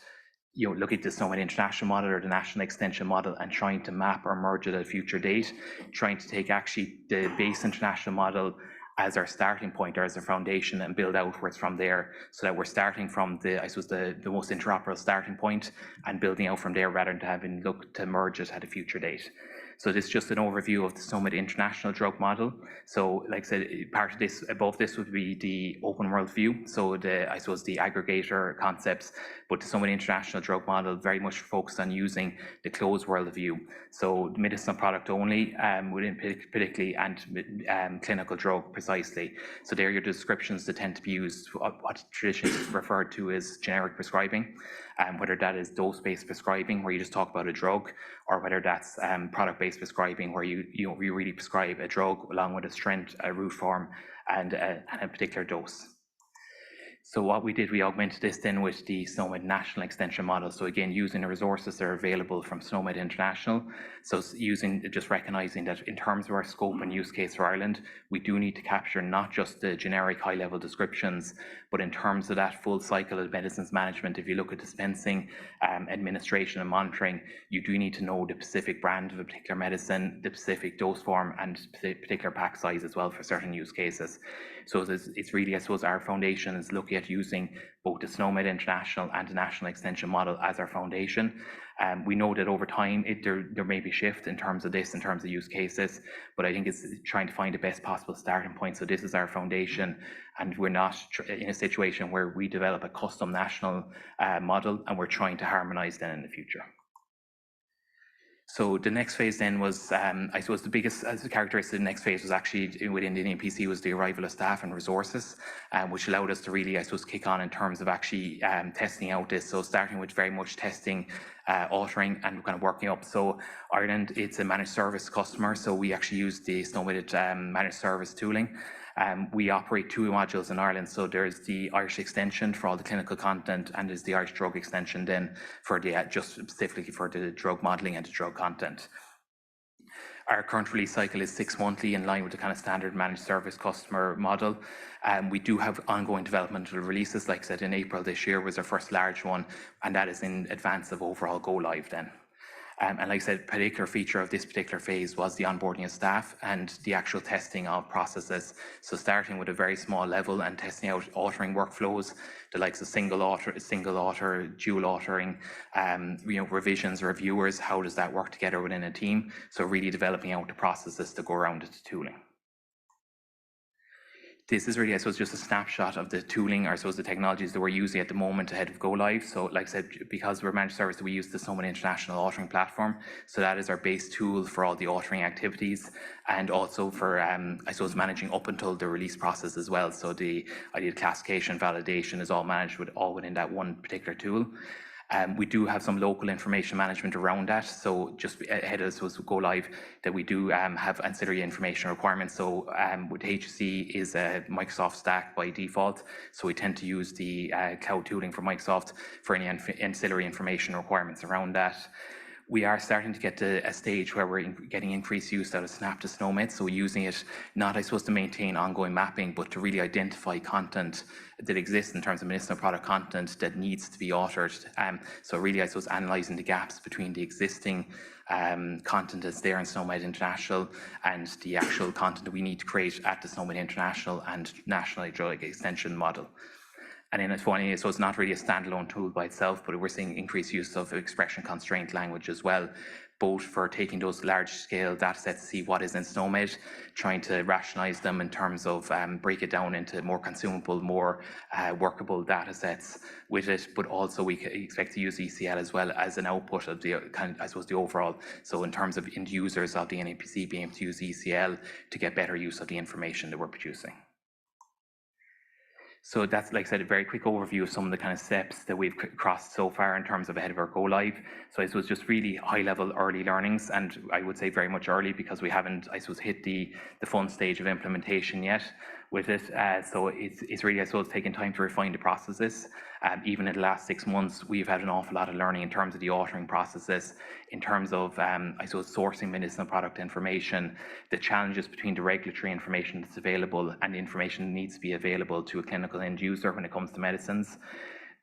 look at the SNOMED international model or the national extension model and trying to map or merge it at a future date, trying to take actually the base international model as our starting point or as a foundation and build outwards from there, so that we're starting from the, I suppose, the most interoperable starting point and building out from there rather than having looked to merge it at a future date. So this is just an overview of the SNOMED international drug model. So like I said, part of this, above this would be the open world view. So I suppose the aggregator concepts, but the SNOMED international drug model very much focused on using the closed world view. So medicinal product only, within particularly, and clinical drug precisely. So there are your descriptions that tend to be used, what traditionally is referred to as generic prescribing, whether that is dose-based prescribing, where you just talk about a drug, or whether that's product-based prescribing, where you really prescribe a drug along with a strength, a route form, and a particular dose. So what we did, we augmented this then with the SNOMED national extension model. So again, using the resources that are available from SNOMED International. So just recognizing that in terms of our scope and use case for Ireland, we do need to capture not just the generic high level descriptions, but in terms of that full cycle of medicines management, if you look at dispensing, administration and monitoring, you do need to know the specific brand of a particular medicine, the specific dose form and particular pack size as well for certain use cases. So it's really, I suppose, our foundation is looking at using both the SNOMED International and the National Extension model as our foundation. We know that over time there may be shift in terms of this, in terms of use cases, but I think it's trying to find the best possible starting point. So this is our foundation, and we're not in a situation where we develop a custom national model and we're trying to harmonize then in the future. So the next phase then was, I suppose the biggest characteristic of the next phase was actually within the NAPC was the arrival of staff and resources, which allowed us to really, I suppose, kick on in terms of actually testing out this. So starting with very much testing, authoring and kind of working up. So Ireland, it's a managed service customer. So we actually use the SNOMED managed service tooling. We operate 2 modules in Ireland, so there's the Irish extension for all the clinical content, and there's the Irish drug extension then for the just specifically for the drug modelling and the drug content. Our current release cycle is 6 monthly, in line with the kind of standard managed service customer model. We do have ongoing developmental releases. Like I said, in April this year was our first large one, and that is in advance of overall go live then. And like I said, a particular feature of this particular phase was the onboarding of staff and the actual testing of processes. So starting with a very small level and testing out authoring workflows, the likes of single author, dual authoring, revisions, reviewers, how does that work together within a team? So really developing out the processes to go around the tooling. This is really, I suppose, just a snapshot of the tooling, or I suppose the technologies that we're using at the moment ahead of go live. So like I said, because we're managed service, we use the SNOMED International Authoring Platform. So that is our base tool for all the authoring activities, and also for, I suppose, managing up until the release process as well. So the idea of classification, validation is all managed all within that one particular tool. We do have some local information management around that. So just ahead of us go live, that we do have ancillary information requirements. So with HSE is a Microsoft stack by default. So we tend to use the cloud tooling for Microsoft for any ancillary information requirements around that. We are starting to get to a stage where we're getting increased use out of Snap to SNOMED, so using it not, I suppose, to maintain ongoing mapping, but to really identify content that exists in terms of medicinal product content that needs to be authored. So really, I suppose, analysing the gaps between the existing content that's there in SNOMED International and the actual content that we need to create at the SNOMED International and National Drug Extension model. And then finally, so it's not really a standalone tool by itself, but we're seeing increased use of expression constraint language as well, both for taking those large scale data sets to see what is in SNOMED, trying to rationalize them in terms of break it down into more consumable, more workable data sets with it, but also we expect to use ECL as well as an output of the I suppose the overall, so in terms of end users of the NAPC being able to use ECL to get better use of the information that we're producing. So that's, like I said, a very quick overview of some of the kind of steps that we've crossed so far in terms of ahead of our go live. So it was just really high level early learnings, and I would say very much early because we haven't, I suppose, hit the fun stage of implementation yet with it. So it's really, I suppose, taking time to refine the processes. Even in the last 6 months, we've had an awful lot of learning in terms of the authoring processes, in terms of, I suppose, sourcing medicinal product information, the challenges between the regulatory information that's available and the information that needs to be available to a clinical end user when it comes to medicines.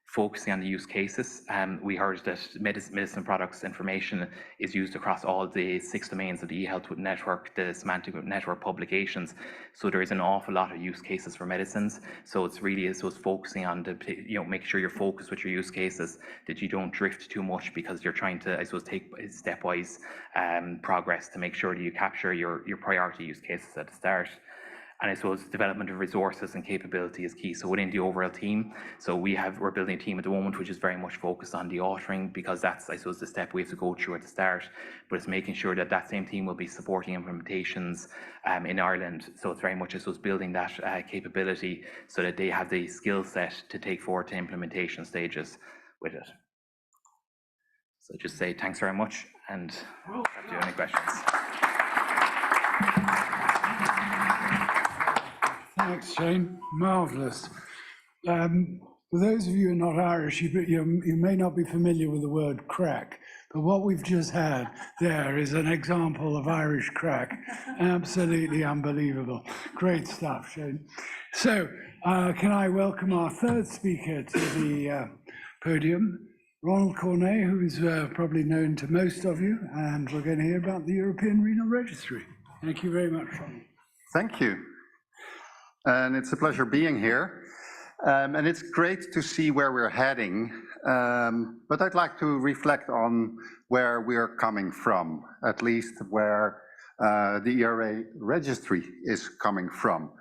Focusing on the use cases. We heard that medicine products information is used across all the 6 domains of the eHealth network, the semantic network publications. So there is an awful lot of use cases for medicines. So it's really, so it's focusing on the, make sure you're focused with your use cases, that you don't drift too much because you're trying to, I suppose, take stepwise progress to make sure that you capture your priority use cases at the start. And I suppose development of resources and capability is key. So within the overall team, so we're building a team at the moment which is very much focused on the authoring, because that's, I suppose, the step we have to go through at the start. But it's making sure that that same team will be supporting implementations in Ireland. So it's very much, I suppose, building that capability so that they have the skill set to take forward to implementation stages with it. So just say thanks very much, and if you have any questions. Thanks, Shane. Marvellous. For those of you who are not Irish, you may not be familiar with the word crack, but what we've just had there is an example of Irish crack. Absolutely unbelievable. Great stuff, Shane. So, can I welcome our third speaker to the podium, Ronald Cornet, who is probably known to most of you, and we're going to hear about the European Renal Registry. Thank you very much, Ronald. Thank you. And it's a pleasure being here. And it's great to see where we're heading. But I'd like to reflect on where we're coming from, at least where the ERA registry is coming from.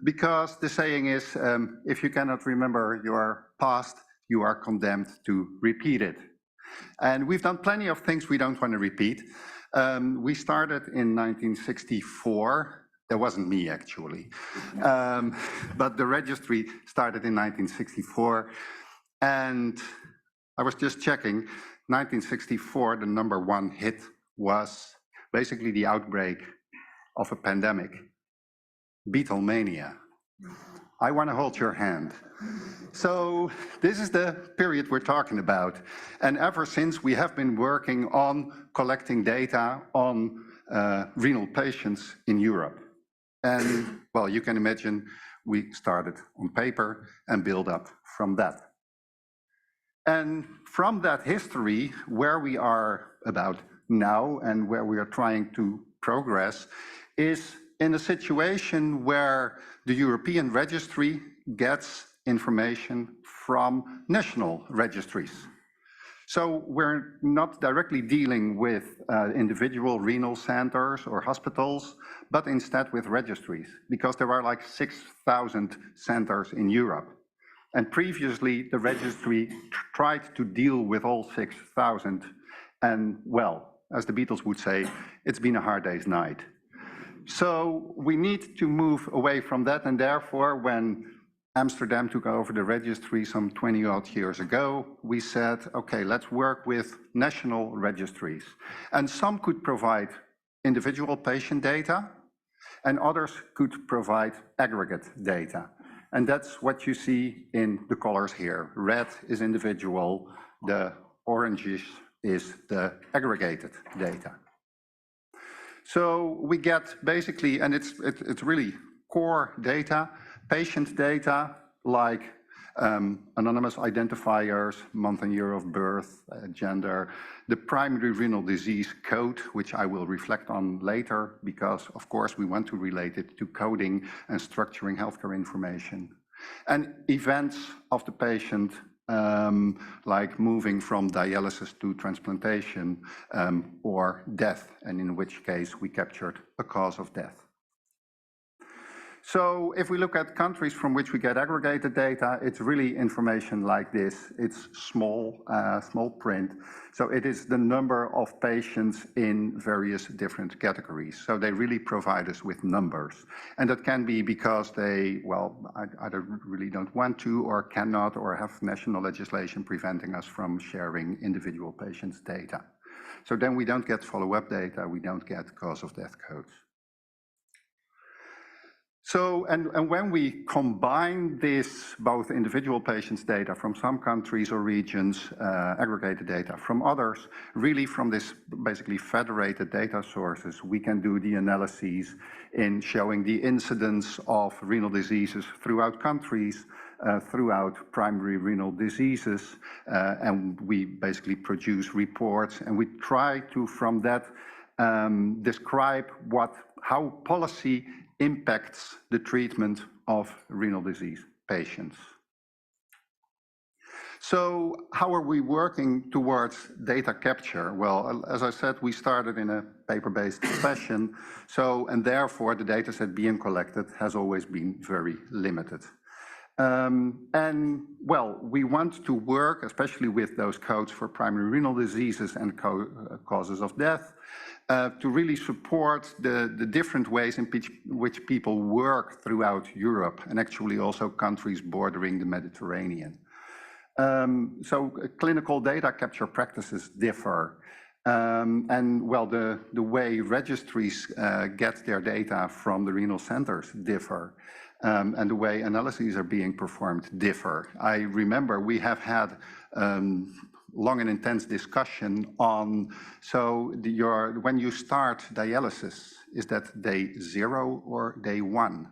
Because the saying is, if you cannot remember your past, you are condemned to repeat it. And we've done plenty of things we don't want to repeat. We started in 1964. That wasn't me, actually. But the registry started in 1964. And I was just checking, 1964, the #1 hit was basically the outbreak of a pandemic, Beatlemania. I want to hold your hand. So this is the period we're talking about. And ever since, we have been working on collecting data on renal patients in Europe. And, well, you can imagine we started on paper and build up from that. And from that history, where we are about now and where we are trying to progress is in a situation where the European Registry gets information from national registries. So we're not directly dealing with individual renal centers or hospitals, but instead with registries, because there are like 6,000 centers in Europe. And previously, the registry tried to deal with all 6,000, and well, as the Beatles would say, it's been a hard day's night. So we need to move away from that, and therefore, when Amsterdam took over the registry some 20-odd years ago, we said, okay, let's work with national registries. And some could provide individual patient data, and others could provide aggregate data. And that's what you see in the colors here. Red is individual, the orangish is the aggregated data. So we get basically, and it's really core data, patient data like anonymous identifiers, month and year of birth, gender, the primary renal disease code, which I will reflect on later, because of course we want to relate it to coding and structuring healthcare information. And events of the patient, like moving from dialysis to transplantation or death, and in which case we captured a cause of death. So if we look at countries from which we get aggregated data, it's really information like this. It's small, small print. So it is the number of patients in various different categories. So they really provide us with numbers. And that can be because they, well, either really don't want to or cannot or have national legislation preventing us from sharing individual patients' data. So then we don't get follow-up data, we don't get cause of death codes. So, and when we combine this, both individual patients' data from some countries or regions, aggregated data from others, really from this basically federated data sources, we can do the analyses in showing the incidence of renal diseases throughout countries, throughout primary renal diseases, and we basically produce reports, and we try to, from that, describe how policy impacts the treatment of renal disease patients. So how are we working towards data capture? Well, as I said, we started in a paper-based fashion, and therefore the data set being collected has always been very limited. And well, we want to work, especially with those codes for primary renal diseases and causes of death, to really support the different ways in which people work throughout Europe and actually also countries bordering the Mediterranean. So clinical data capture practices differ. And well, the way registries get their data from the renal centers differ. And the way analyses are being performed differ. I remember we have had long and intense discussion on, so when you start dialysis, is that day 0 or day 1?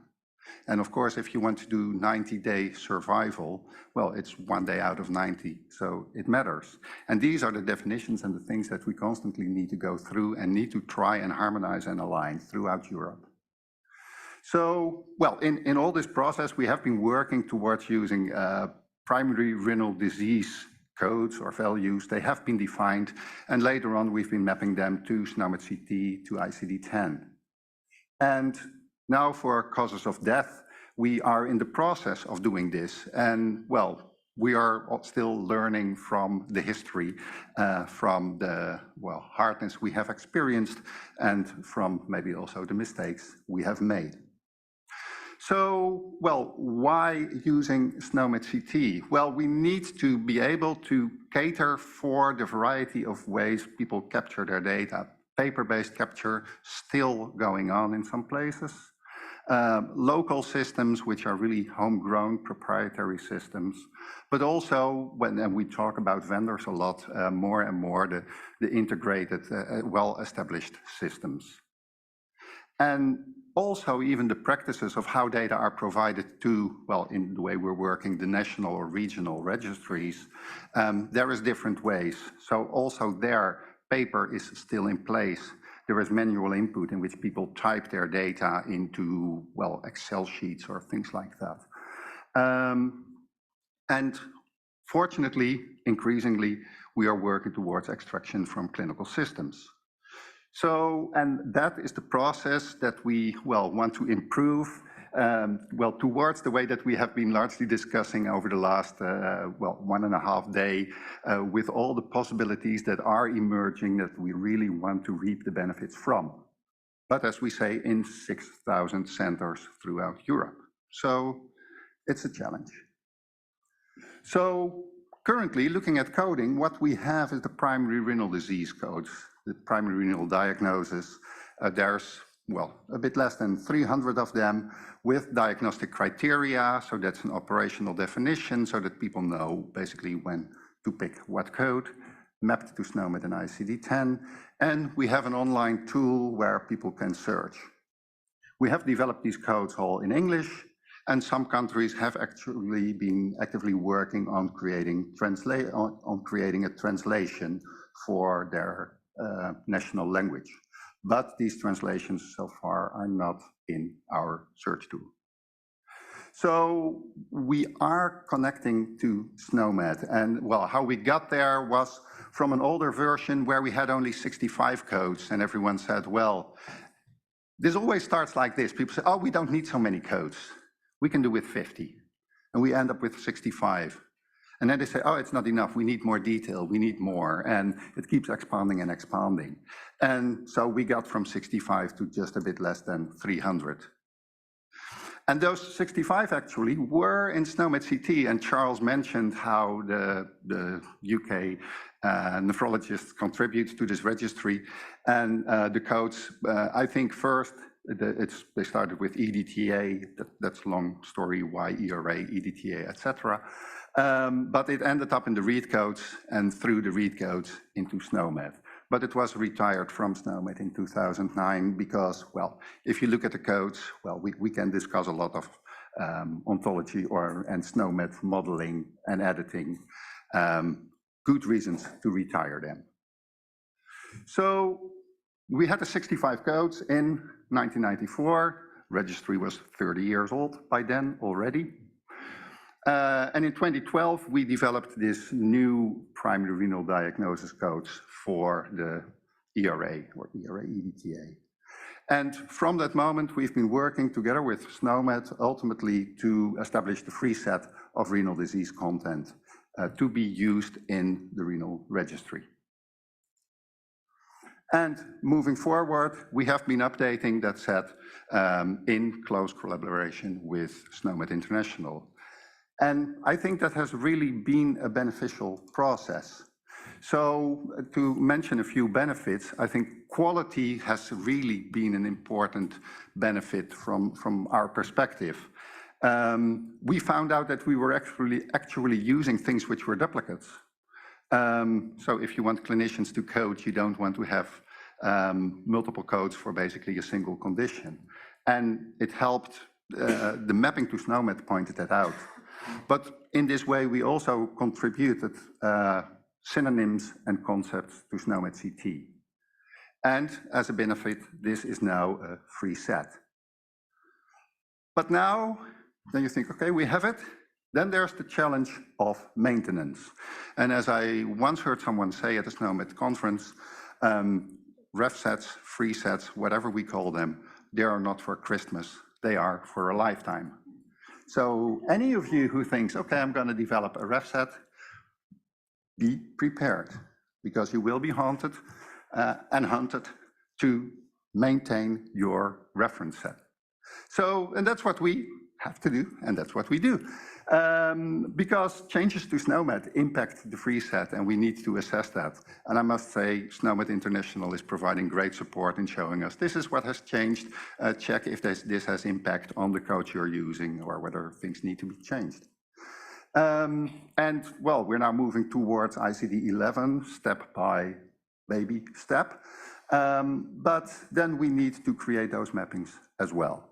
And of course, if you want to do 90-day survival, well, it's 1 day out of 90, so it matters. And these are the definitions and the things that we constantly need to go through and need to try and harmonize and align throughout Europe. So, well, in all this process, we have been working towards using primary renal disease codes or values. They have been defined, and later on we've been mapping them to SNOMED CT, to ICD-10. And now for causes of death, we are in the process of doing this. And well, we are still learning from the history, from the, well, hardness we have experienced, and from maybe also the mistakes we have made. So, well, why using SNOMED CT? Well, we need to be able to cater for the variety of ways people capture their data. Paper-based capture still going on in some places. Local systems, which are really homegrown proprietary systems, but also when we talk about vendors a lot, more and more the integrated, well-established systems. And also even the practices of how data are provided to, well, in the way we're working, the national or regional registries, there is different ways. So also there, paper is still in place. There is manual input in which people type their data into, well, Excel sheets or things like that. And fortunately, increasingly, we are working towards extraction from clinical systems. So, and that is the process that we, well, want to improve, well, towards the way that we have been largely discussing over the last, well, 1.5 days, with all the possibilities that are emerging that we really want to reap the benefits from. But as we say, in 6,000 centers throughout Europe. So it's a challenge. So currently, looking at coding, what we have is the primary renal disease codes, the primary renal diagnosis. There's, well, a bit less than 300 of them with diagnostic criteria. So that's an operational definition so that people know basically when to pick what code, mapped to SNOMED and ICD-10. And we have an online tool where people can search. We have developed these codes all in English, and some countries have actually been actively working on creating a translation for their national language. But these translations so far are not in our search tool. So we are connecting to SNOMED, and well, how we got there was from an older version where we had only 65 codes, and everyone said, well, this always starts like this. People say, oh, we don't need so many codes. We can do with 50. And we end up with 65. And then they say, oh, it's not enough. We need more detail. We need more. And it keeps expanding and expanding. And so we got from 65 to just a bit less than 300. And those 65 actually were in SNOMED CT. And Charles mentioned how the UK nephrologists contribute to this registry. And the codes, I think first, they started with EDTA, that's a long story, why ERA, EDTA, etc. But it ended up in the read codes and through the read codes into SNOMED. But it was retired from SNOMED in 2009 because, well, if you look at the codes, well, we can discuss a lot of ontology and SNOMED modeling and editing. Good reasons to retire them. So we had the 65 codes in 1994. Registry was 30 years old by then already. And in 2012, we developed this new primary renal diagnosis codes for the ERA or ERA EDTA. And from that moment, we've been working together with SNOMED ultimately to establish the free set of renal disease content to be used in the renal registry. And moving forward, we have been updating that set in close collaboration with SNOMED International. And I think that has really been a beneficial process. So to mention a few benefits, I think quality has really been an important benefit from our perspective. We found out that we were actually using things which were duplicates. So if you want clinicians to code, you don't want to have multiple codes for basically a single condition. And it helped, the mapping to SNOMED pointed that out. But in this way, we also contributed synonyms and concepts to SNOMED CT. And as a benefit, this is now a free set. But now, then you think, okay, we have it. Then there's the challenge of maintenance. And as I once heard someone say at a SNOMED conference, ref sets, free sets, whatever we call them, they are not for Christmas, they are for a lifetime. So any of you who thinks, okay, I'm going to develop a ref set, be prepared, because you will be haunted and hunted to maintain your reference set. So, and that's what we have to do, and that's what we do. Because changes to SNOMED impact the free set, and we need to assess that. And I must say, SNOMED International is providing great support in showing us this is what has changed. Check if this has impact on the code you're using or whether things need to be changed. And well, we're now moving towards ICD-11, step by baby step. But then we need to create those mappings as well.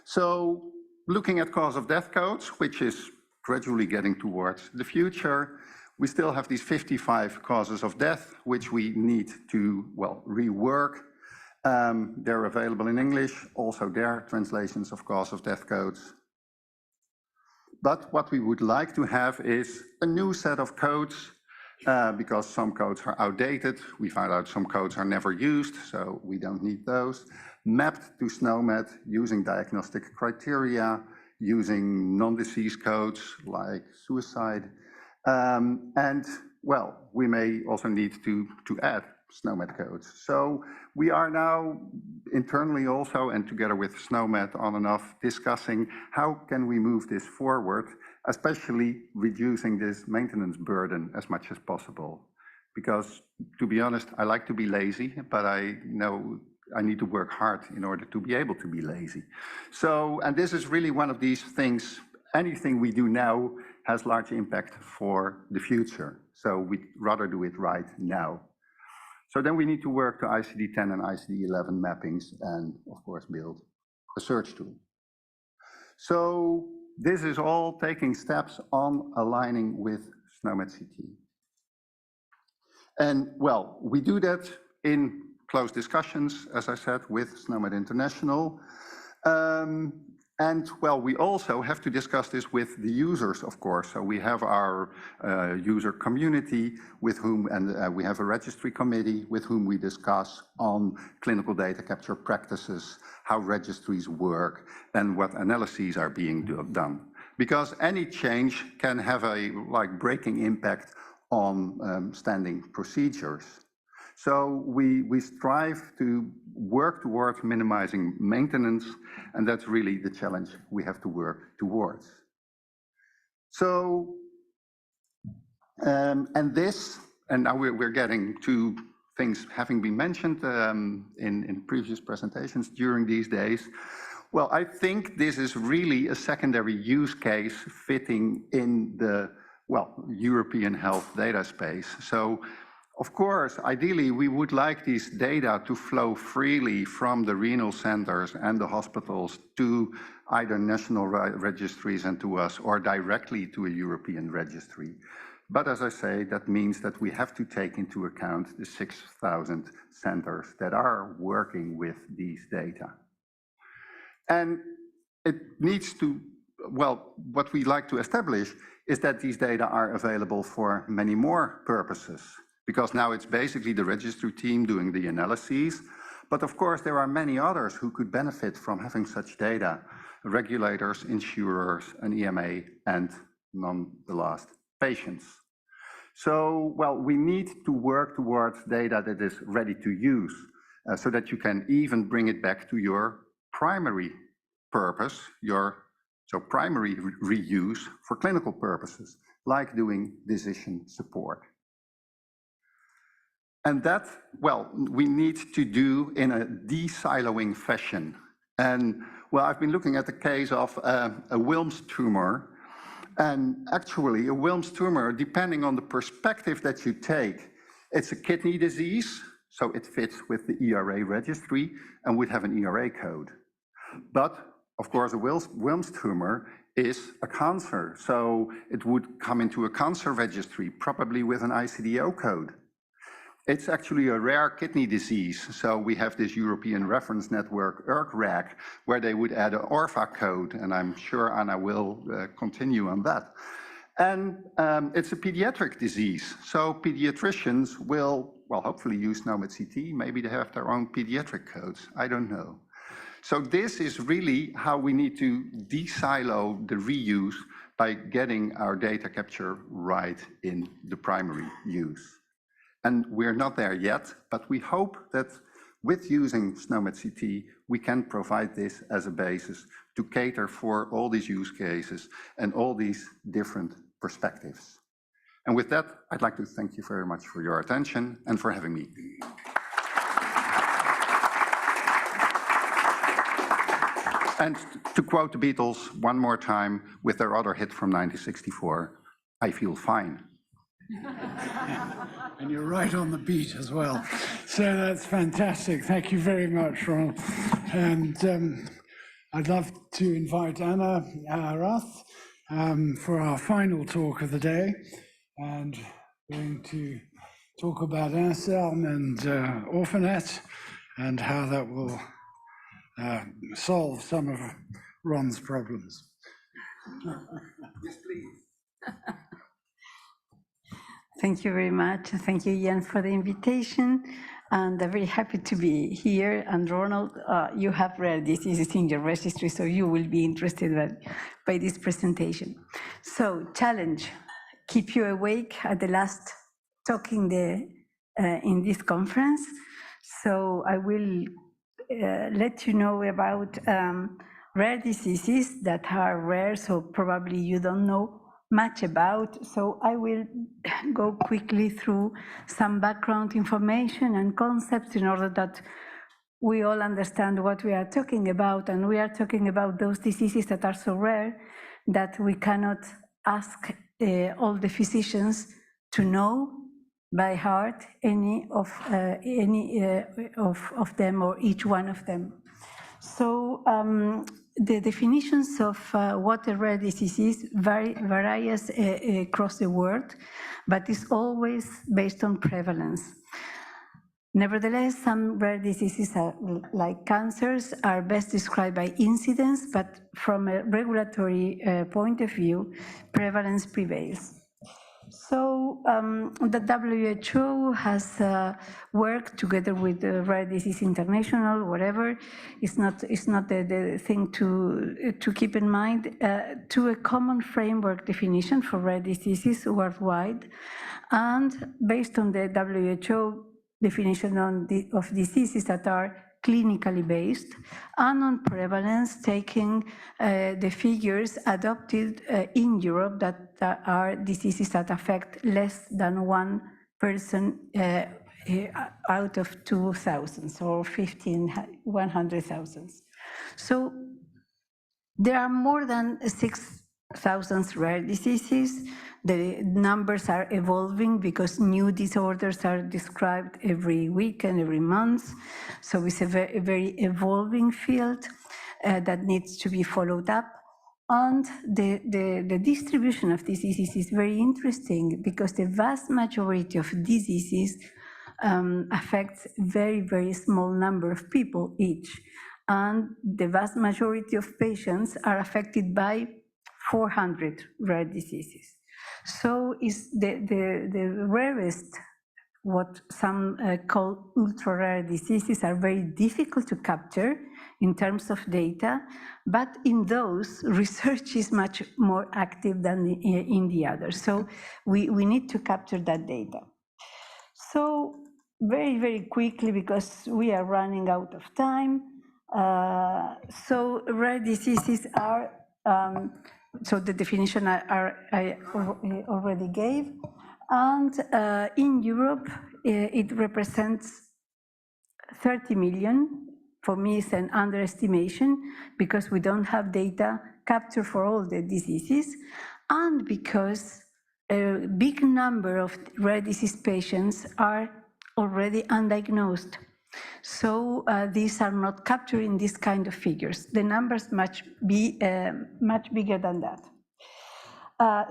So looking at cause of death codes, which is gradually getting towards the future, we still have these 55 causes of death, which we need to, well, rework. They're available in English, also their translations of cause of death codes. But what we would like to have is a new set of codes, because some codes are outdated. We found out some codes are never used, so we don't need those. Mapped to SNOMED using diagnostic criteria, using non-disease codes like suicide. And well, we may also need to add SNOMED codes. So we are now internally also, and together with SNOMED on and off, discussing how can we move this forward, especially reducing this maintenance burden as much as possible. Because to be honest, I like to be lazy, but I know I need to work hard in order to be able to be lazy. So, and this is really one of these things, anything we do now has large impact for the future. So we'd rather do it right now. So then we need to work to ICD-10 and ICD-11 mappings and of course build a search tool. So this is all taking steps on aligning with SNOMED CT. And well, we do that in close discussions, as I said, with SNOMED International. And well, we also have to discuss this with the users, of course. So we have our user community with whom, and we have a registry committee with whom we discuss on clinical data capture practices, how registries work, and what analyses are being done. Because any change can have a breaking impact on standing procedures. So we strive to work towards minimizing maintenance, and that's really the challenge we have to work towards. So, and now we're getting to things having been mentioned in previous presentations during these days. Well, I think this is really a secondary use case fitting in the, well, European health data space. So, of course, ideally, we would like these data to flow freely from the renal centers and the hospitals to either national registries and to us, or directly to a European registry. But as I say, that means that we have to take into account the 6,000 centers that are working with these data. And it needs to, well, what we like to establish is that these data are available for many more purposes. Because now it's basically the registry team doing the analyses. But of course, there are many others who could benefit from having such data. Regulators, insurers, an EMA, and none the last, patients. So, well, we need to work towards data that is ready to use so that you can even bring it back to your primary purpose, so primary reuse for clinical purposes, like doing decision support. And that, well, we need to do in a de-siloing fashion. And, well, I've been looking at the case of a Wilms tumor. And actually, a Wilms tumor, depending on the perspective that you take, it's a kidney disease, so it fits with the ERA registry and would have an ERA code. But, of course, a Wilms tumor is a cancer, so it would come into a cancer registry, probably with an ICD-10 code. It's actually a rare kidney disease, so we have this European reference network, ERC-RAC, where they would add an ORFA code, and I'm sure Anna will continue on that. And it's a pediatric disease, so pediatricians will, well, hopefully use SNOMED CT. Maybe they have their own pediatric codes, I don't know. So this is really how we need to de-silo the reuse by getting our data capture right in the primary use. And we're not there yet, but we hope that with using SNOMED CT, we can provide this as a basis to cater for all these use cases and all these different perspectives. And with that, I'd like to thank you very much for your attention and for having me. And to quote the Beatles one more time with their other hit from 1964, I feel fine. And you're right on the beat as well. So that's fantastic. Thank you very much, Ronald. And I'd love to invite Anna Rath for our final talk of the day. And we're going to talk about INSERM and Orphanet and how that will solve some of Ron's problems. Yes, please. Thank you very much. Thank you, Ian, for the invitation. And I'm very happy to be here. And Ronald, you have rare diseases in your registry, so you will be interested by this presentation. So, challenge, keep you awake at the last talking in this conference. So I will let you know about rare diseases that are rare, so probably you don't know much about. So I will go quickly through some background information and concepts in order that we all understand what we are talking about. And we are talking about those diseases that are so rare that we cannot ask all the physicians to know by heart any of them or each one of them. So the definitions of what a rare disease is varies across the world, but it's always based on prevalence. Nevertheless, some rare diseases like cancers are best described by incidence, but from a regulatory point of view, prevalence prevails. So the WHO has worked together with the Rare Disease International, whatever. It's not the thing to keep in mind, to a common framework definition for rare diseases worldwide. And based on the WHO definition of diseases that are clinically based, and on prevalence, taking the figures adopted in Europe that are diseases that affect less than 1 person out of 2,000 or 100,000. So there are more than 6,000 rare diseases. The numbers are evolving because new disorders are described every week and every month. So it's a very evolving field that needs to be followed up. And the distribution of diseases is very interesting because the vast majority of diseases affects very, very small number of people each. And the vast majority of patients are affected by 400 rare diseases. So is the rarest, what some call ultra-rare diseases, are very difficult to capture in terms of data, but in those, research is much more active than in the others. So we need to capture that data. So very, very quickly, because we are running out of time, so rare diseases are, so the definition I already gave. And in Europe, it represents 30 million. For me, it's an underestimation because we don't have data captured for all the diseases, and because a big number of rare disease patients are already undiagnosed. So these are not captured in this kind of figures. The numbers much bigger than that.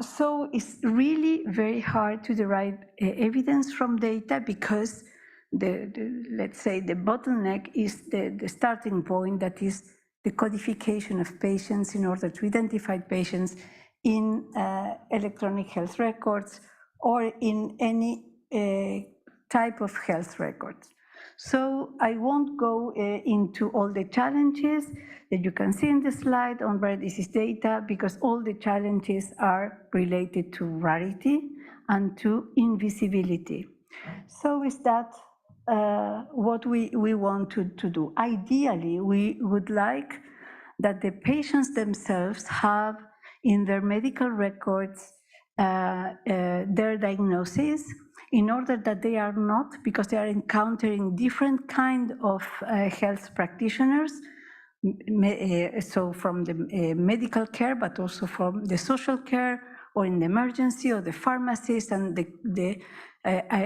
So it's really very hard to derive evidence from data because let's say the bottleneck is the starting point, that is the codification of patients in order to identify patients in electronic health records or in any type of health records. So I won't go into all the challenges that you can see in the slide on rare disease data, because all the challenges are related to rarity and to invisibility. So is that what we want to do? Ideally, we would like that the patients themselves have in their medical records their diagnosis, in order that they are not, because they are encountering different kind of health practitioners, so from the medical care, but also from the social care, or in the emergency, or the pharmacist, and the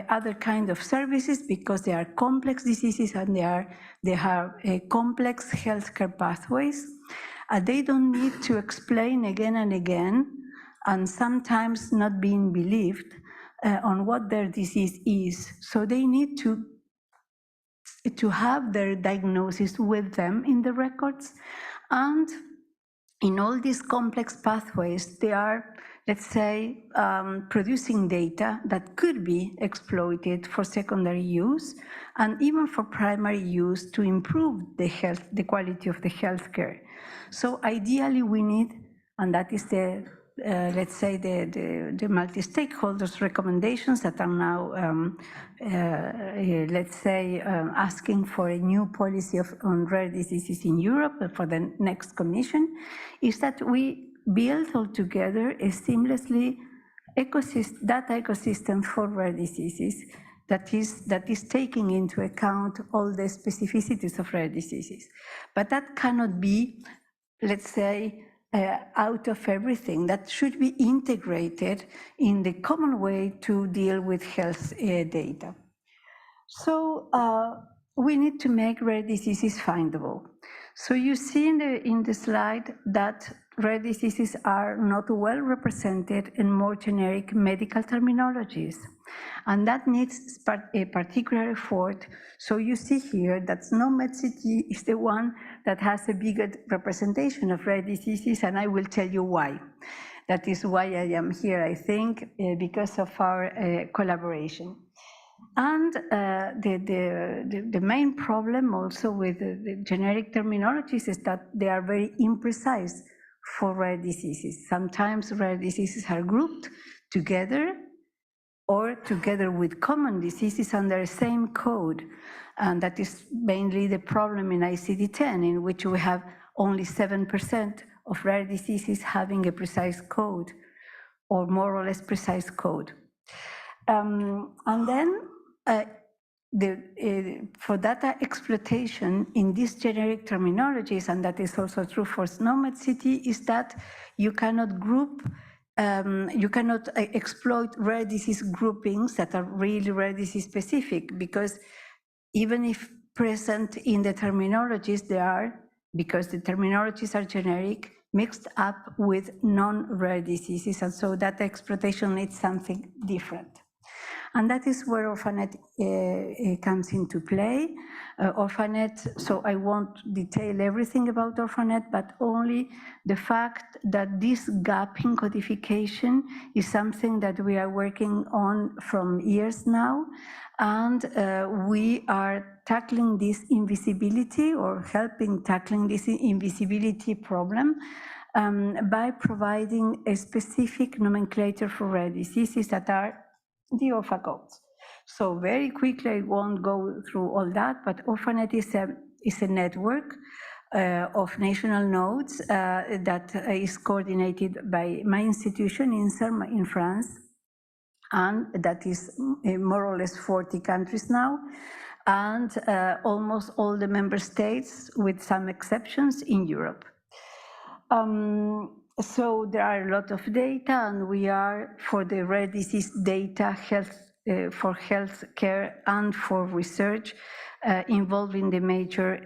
other kind of services, because they are complex diseases and they have complex healthcare pathways. They don't need to explain again and again, and sometimes not being believed, on what their disease is. So they need to have their diagnosis with them in the records. And in all these complex pathways, they are, let's say, producing data that could be exploited for secondary use and even for primary use to improve the quality of the healthcare. So ideally we need, and that is the let's say the multi-stakeholders recommendations that are now, let's say, asking for a new policy on rare diseases in Europe for the next Commission, is that we build altogether a seamlessly data ecosystem for rare diseases that is taking into account all the specificities of rare diseases. But that cannot be, let's say, out of everything. That should be integrated in the common way to deal with health data. So we need to make rare diseases findable. So you see in the slide that rare diseases are not well represented in more generic medical terminologies. And that needs a particular effort. So you see here that SNOMED CT is the one that has a bigger representation of rare diseases, and I will tell you why. That is why I am here, I think, because of our collaboration. And the main problem also with the generic terminologies is that they are very imprecise for rare diseases. Sometimes rare diseases are grouped together or together with common diseases under the same code. And that is mainly the problem in ICD-10, in which we have only 7% of rare diseases having a precise code, or more or less precise code. And then for data exploitation in these generic terminologies, and that is also true for SNOMED CT, is that you cannot group, you cannot exploit rare disease groupings that are really rare disease specific, because even if present in the terminologies, they are, because the terminologies are generic, mixed up with non-rare diseases, and so data exploitation needs something different. And that is where Orphanet comes into play. Orphanet, so I won't detail everything about Orphanet, but only the fact that this gap in codification is something that we are working on from years now. And we are tackling this invisibility, or helping tackling this invisibility problem, by providing a specific nomenclature for rare diseases that are the ORPHA codes. So very quickly, I won't go through all that, but Orphanet is a network of national nodes that is coordinated by my institution, INSERM, in France, and that is more or less 40 countries now, and almost all the member states, with some exceptions, in Europe. So there are a lot of data, and we are, for the rare disease data, for health care and for research, involved in the major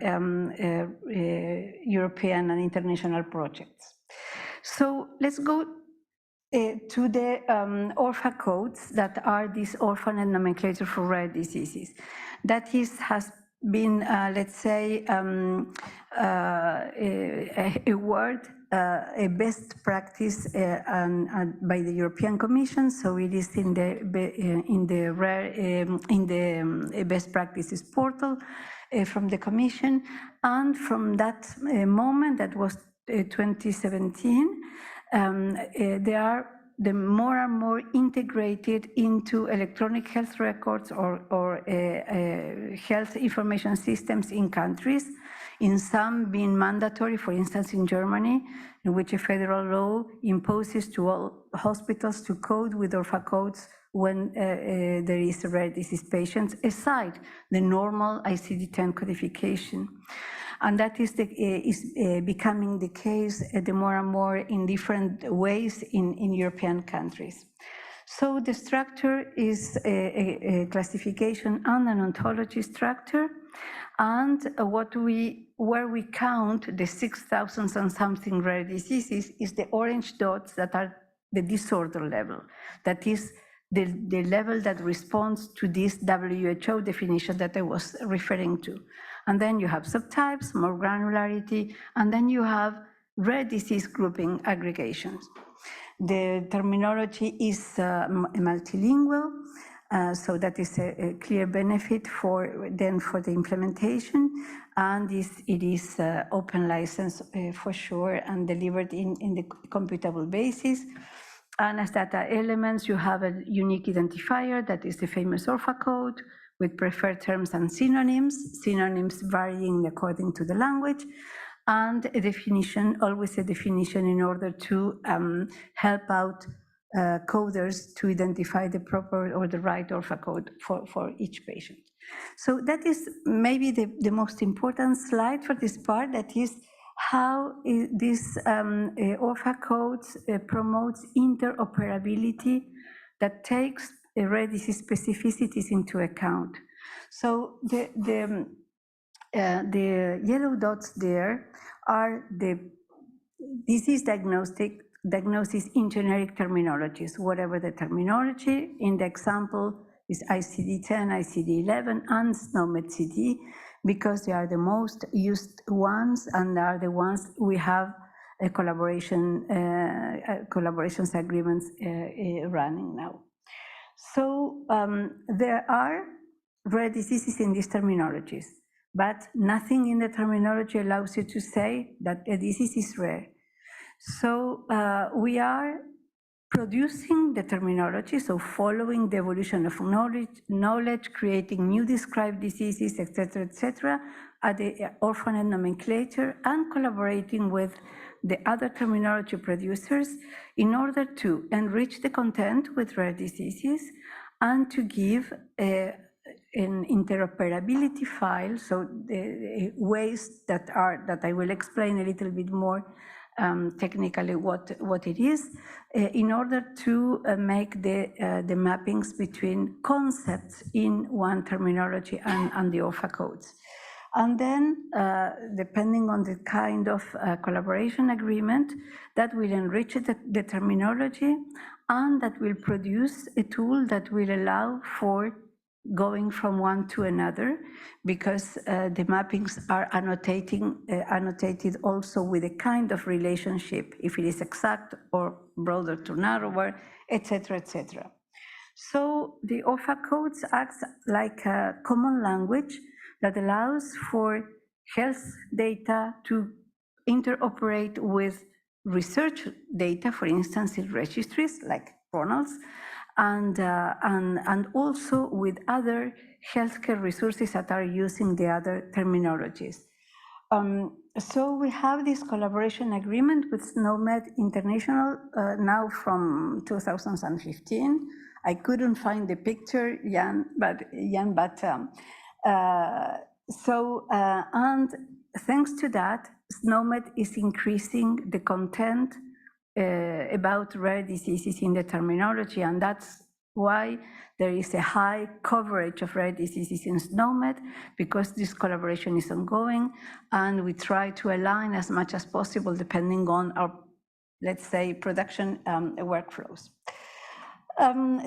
European and international projects. So let's go to the ORPHA codes that are this Orphanet nomenclature for rare diseases. That has been, let's say, a word a best practice by the European Commission, so it is in the best practices portal from the Commission, and from that moment, that was 2017, they are more and more integrated into electronic health records or health information systems in countries, in some being mandatory, for instance, in Germany, in which a federal law imposes to all hospitals to code with ORFA codes when there is a rare disease patient, aside the normal ICD-10 codification. And that is becoming the case the more and more in different ways in European countries. So the structure is a classification and an ontology structure, and where we count the 6,000 and something rare diseases is the orange dots that are the disorder level. That is the level that responds to this WHO definition that I was referring to. And then you have subtypes, more granularity, and then you have rare disease grouping aggregations. The terminology is multilingual, so that is a clear benefit for the implementation, and it is open license for sure and delivered in the computable basis. And as data elements, you have a unique identifier that is the famous ORFA code with preferred terms and synonyms varying according to the language, and a definition, always a definition in order to help out coders to identify the proper or the right ORFA code for each patient. So that is maybe the most important slide for this part, that is how this ORFA codes promotes interoperability that takes rare disease specificities into account. So the yellow dots there are the disease diagnosis in generic terminologies, whatever the terminology. In the example is ICD-10, ICD-11, and SNOMED CT, because they are the most used ones and are the ones we have a collaborations agreements running now. So there are rare diseases in these terminologies, but nothing in the terminology allows you to say that a disease is rare. So we are producing the terminology, so following the evolution of knowledge, creating new described diseases, etc., at the Orphanet nomenclature, and collaborating with the other terminology producers in order to enrich the content with rare diseases and to give an interoperability file, so the ways that I will explain a little bit more technically what it is, in order to make the mappings between concepts in one terminology and the ORFA codes. And then, depending on the kind of collaboration agreement, that will enrich the terminology, and that will produce a tool that will allow for going from one to another, because the mappings are annotated also with a kind of relationship, if it is exact or broader to narrower, etc., etc. So the ORFA codes act like a common language that allows for health data to interoperate with research data, for instance, in registries like Ronald's, and also with other healthcare resources that are using the other terminologies. So we have this collaboration agreement with SNOMED International now from 2015. I couldn't find the picture, Jan, but and thanks to that, SNOMED is increasing the content about rare diseases in the terminology, and that's why there is a high coverage of rare diseases in SNOMED, because this collaboration is ongoing, and we try to align as much as possible depending on our, let's say, production workflows.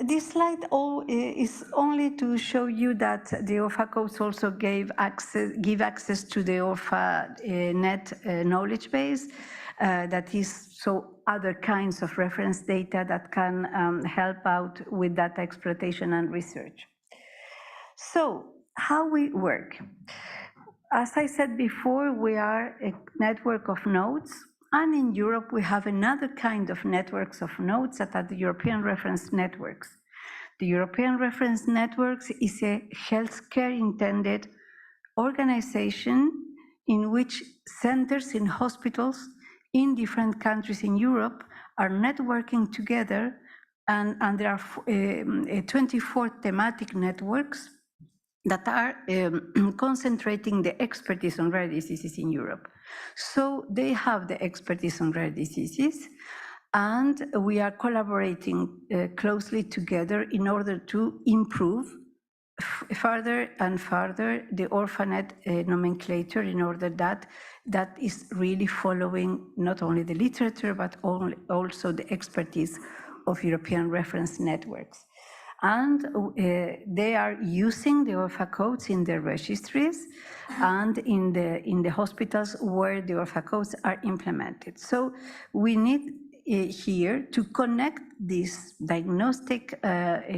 This slide is only to show you that the ORFA codes also give access to the Orphanet knowledge base. that is so other kinds of reference data that can help out with data exploitation and research. So how we work? As I said before, we are a network of nodes, and in Europe we have another kind of networks of nodes that are the European reference networks. The European reference networks is a healthcare intended organization in which centers in hospitals in different countries in Europe are networking together, and there are 24 thematic networks that are concentrating the expertise on rare diseases in Europe. So they have the expertise on rare diseases, and we are collaborating closely together in order to improve further and further the Orphanet nomenclature, in order that that is really following not only the literature but also the expertise of European reference networks. And they are using the ORFA codes in their registries and in the hospitals where the ORFA codes are implemented. So we need here to connect this diagnostic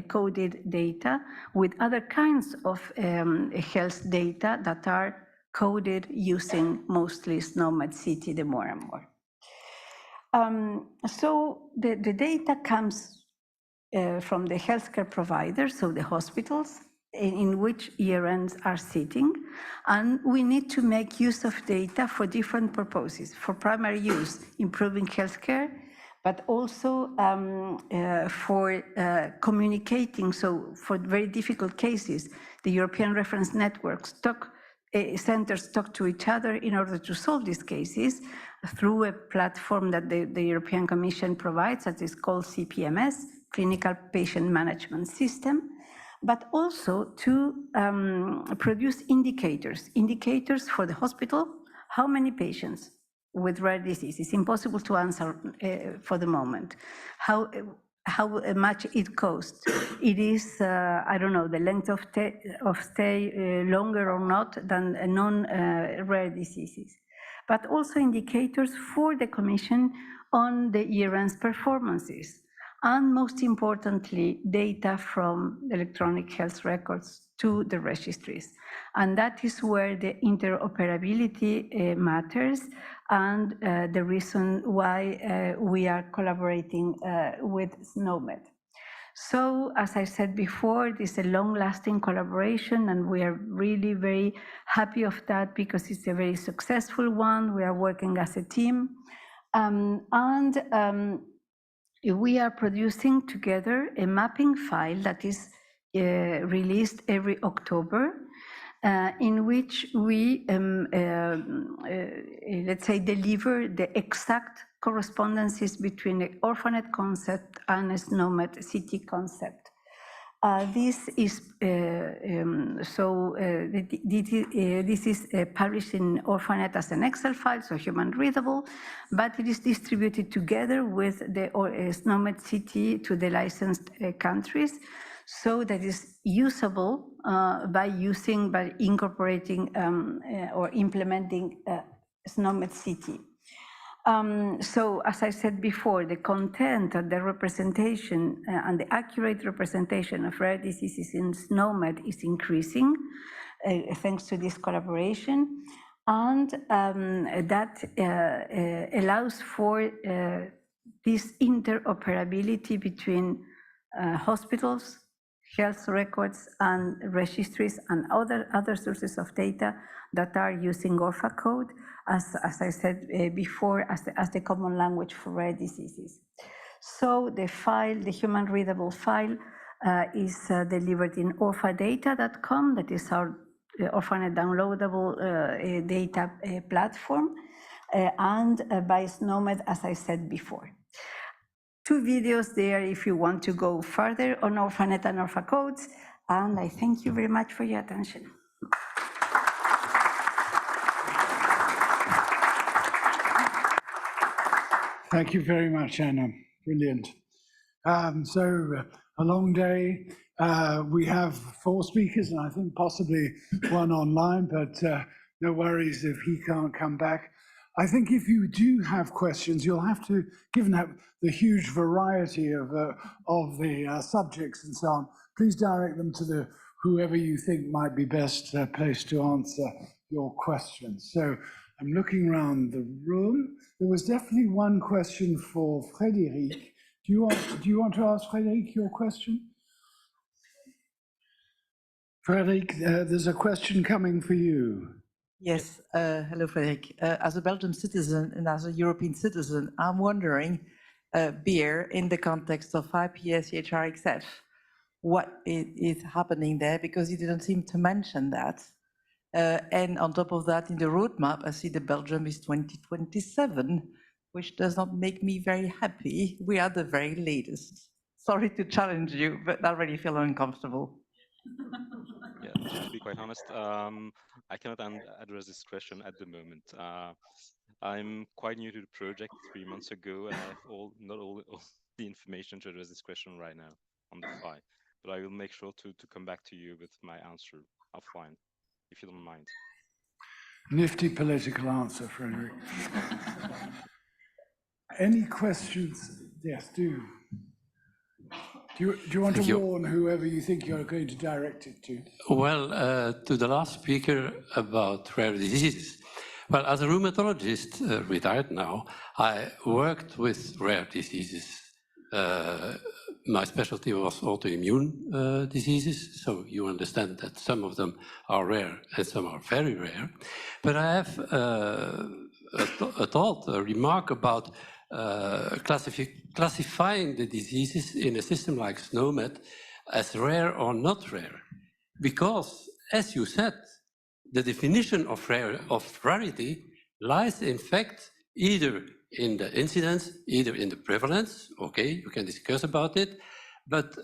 coded data with other kinds of health data that are coded using mostly SNOMED CT, the more and more. So the data comes from the healthcare providers, so the hospitals in which ERNs are sitting, and we need to make use of data for different purposes. For primary use, improving healthcare, but also for communicating. So for very difficult cases, the European reference networks centers talk to each other in order to solve these cases through a platform that the European Commission provides, that is called CPMS, Clinical Patient Management System, but also to produce indicators for the hospital. How many patients with rare disease? It's impossible to answer for the moment. How much it costs? It is, I don't know, the length of stay longer or not than non-rare diseases. But also indicators for the Commission on the ERN's performances. And most importantly, data from electronic health records to the registries. And that is where the interoperability matters, and the reason why we are collaborating with SNOMED. So, as I said before, this is a long-lasting collaboration, and we are really very happy of that because it's a very successful one. We are working as a team. We are producing together a mapping file that is released every October, in which we, let's say, deliver the exact correspondences between the Orphanet concept and a SNOMED CT concept. This is this is published in Orphanet as an Excel file, so human readable, but it is distributed together with the SNOMED CT to the licensed countries, so that is usable by incorporating or implementing SNOMED CT. So, as I said before, the content and the representation and the accurate representation of rare diseases in SNOMED is increasing thanks to this collaboration, and that allows for this interoperability between hospitals, health records, and registries, and other sources of data that are using ORFA code, as I said before, as the common language for rare diseases. So the file, the human readable file, is delivered in orfadata.com, that is our Orphanet downloadable data platform, and by SNOMED, as I said before. 2 videos there if you want to go further on Orphanet and ORFA codes, and I thank you very much for your attention. Thank you very much, Anna. Brilliant. So a long day. We have 4 speakers, and I think possibly 1 online, but no worries if he can't come back. I think if you do have questions, you'll have to, given that the huge variety of the subjects and so on, please direct them to whoever you think might be best placed to answer your questions. So I'm looking around the room. There was definitely one question for Frédéric. Do you want to ask Frédéric your question? Frédéric, there's a question coming for you. Yes, hello, Frédéric. As a Belgian citizen and as a European citizen, I'm wondering, beer in the context of IPS-CHR-XF, what is happening there, because you didn't seem to mention that. And on top of that, in the roadmap, I see that Belgium is 2027, which does not make me very happy. We are the very latest. Sorry to challenge you, but I already feel uncomfortable. Yeah, to be quite honest, I cannot address this question at the moment. I'm quite new to the project 3 months ago, and I have not all the information to address this question right now on the fly. But I will make sure to come back to you with my answer offline, if you don't mind. Nifty political answer, Frédéric. Any questions? Yes, do. Do you want to warn whoever you think you're going to direct it to? Well, to the last speaker about rare diseases. Well, as a rheumatologist, retired now, I worked with rare diseases. My specialty was autoimmune diseases, so you understand that some of them are rare and some are very rare. But I have a remark about classifying the diseases in a system like SNOMED as rare or not rare. Because, as you said, the definition of rarity lies, in fact, either in the incidence, either in the prevalence. Okay, you can discuss about it, but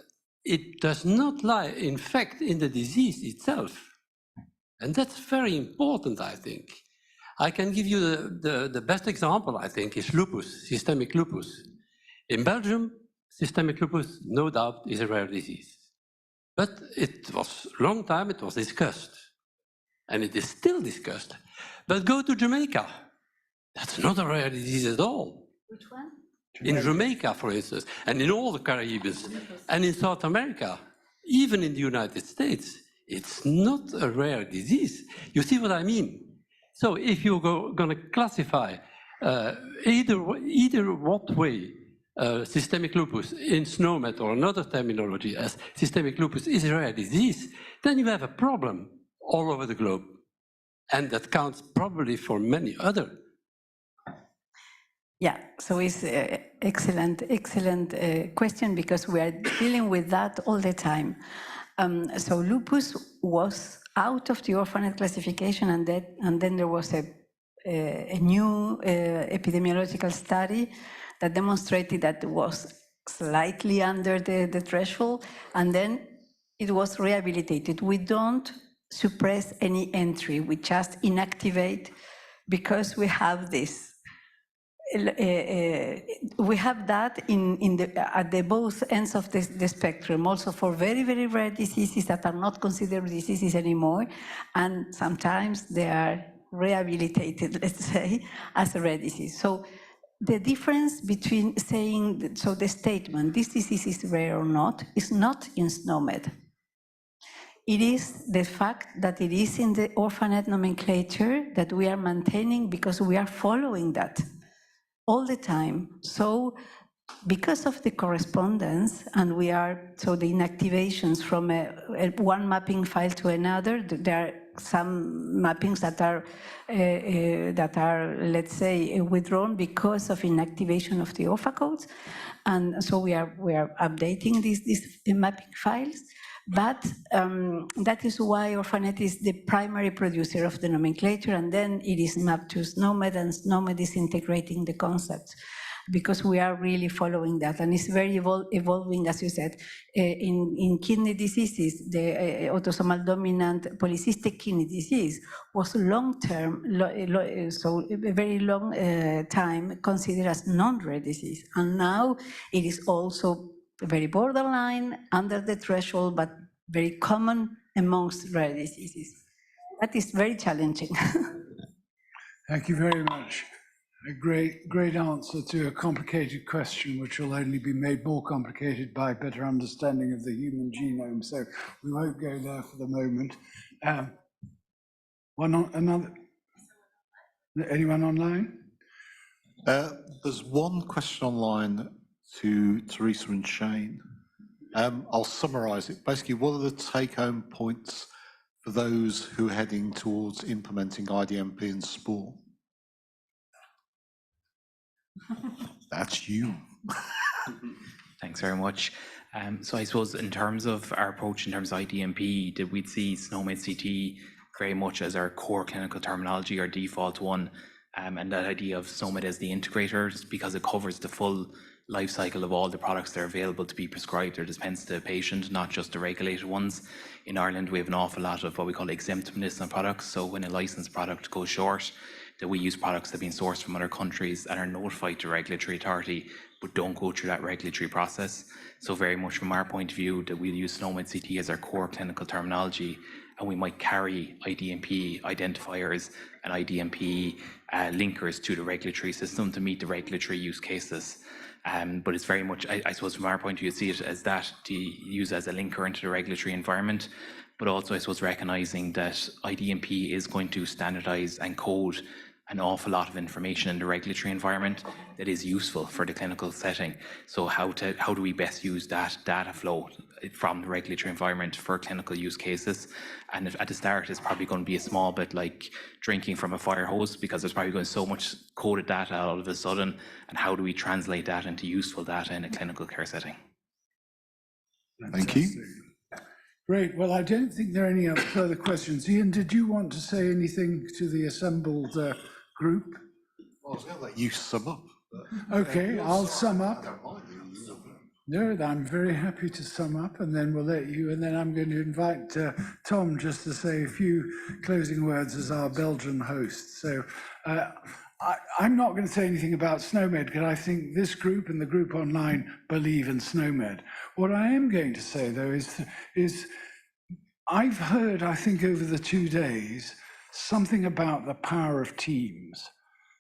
it does not lie, in fact, in the disease itself. And that's very important, I think. I can give you the best example, I think, is lupus, systemic lupus. In Belgium, systemic lupus, no doubt, is a rare disease. But it was a long time, it was discussed. And it is still discussed. But go to Jamaica. That's not a rare disease at all. Which one? In Jamaica, for instance, and in all the Caribbean, and in South America, even in the United States, it's not a rare disease. You see what I mean? So if you're going to classify either what way systemic lupus in SNOMED or another terminology as systemic lupus is a rare disease, then you have a problem all over the globe. And that counts probably for many other. Yeah, so it's an excellent question, because we are dealing with that all the time. So lupus was out of the Orphanet classification, and then there was a new epidemiological study that demonstrated that it was slightly under the threshold, and then it was rehabilitated. We don't suppress any entry, we just inactivate, because we have this. We have that at the both ends of the spectrum, also for very, very rare diseases that are not considered diseases anymore, and sometimes they are rehabilitated, let's say, as a rare disease. So the difference between saying, so the statement, this disease is rare or not, is not in SNOMED. It is the fact that it is in the Orphanet nomenclature that we are maintaining, because we are following that all the time. So because of the correspondence, and so the inactivations from one mapping file to another, there are some mappings that are, let's say, withdrawn because of inactivation of the ORPHA codes. And so we are updating these mapping files. But that is why Orphanet is the primary producer of the nomenclature, and then it is mapped to SNOMED, and SNOMED is integrating the concepts, because we are really following that. And it's very evolving, as you said. In kidney diseases, the autosomal dominant polycystic kidney disease was long-term, so a very long time considered as non-rare disease. And now it is also very borderline, under the threshold, but very common amongst rare diseases. That is very challenging. Thank you very much. A great answer to a complicated question, which will only be made more complicated by better understanding of the human genome. So we won't go there for the moment. Anyone online? There's one question online to Theresa and Shane. I'll summarize it. Basically, what are the take-home points for those who are heading towards implementing IDMP in sport? That's you. Thanks very much. So I suppose in terms of our approach in terms of IDMP, that we'd see SNOMED CT very much as our core clinical terminology, our default one, and that idea of SNOMED as the integrators, because it covers the full life cycle of all the products that are available to be prescribed or dispensed to a patient, not just the regulated ones. In Ireland, we have an awful lot of what we call exemptness on products. So when a licensed product goes short, that we use products that have been sourced from other countries and are notified to regulatory authority, but don't go through that regulatory process. So very much from our point of view, that we'll use SNOMED CT as our core clinical terminology, and we might carry IDMP identifiers and IDMP linkers to the regulatory system to meet the regulatory use cases. But it's very much, I suppose from our point of view, see it as that to use as a linker into the regulatory environment, but also I suppose recognizing that IDMP is going to standardize and code an awful lot of information in the regulatory environment that is useful for the clinical setting. So how do we best use that data flow from the regulatory environment for clinical use cases? And at the start, it's probably going to be a small bit like drinking from a fire hose, because there's probably going so much coded data all of a sudden, and how do we translate that into useful data in a clinical care setting? Thank you. Great. Well, I don't think there are any further questions. Ian, did you want to say anything to the assembled group? Well, I was going to let you sum up. Okay, I'll sum up. No, I'm very happy to sum up, and then we'll let you, and then I'm going to invite Tom just to say a few closing words as our Belgian host. So I'm not going to say anything about SNOMED, because I think this group and the group online believe in SNOMED. What I am going to say, though, is I've heard, I think over the 2 days, something about the power of teams.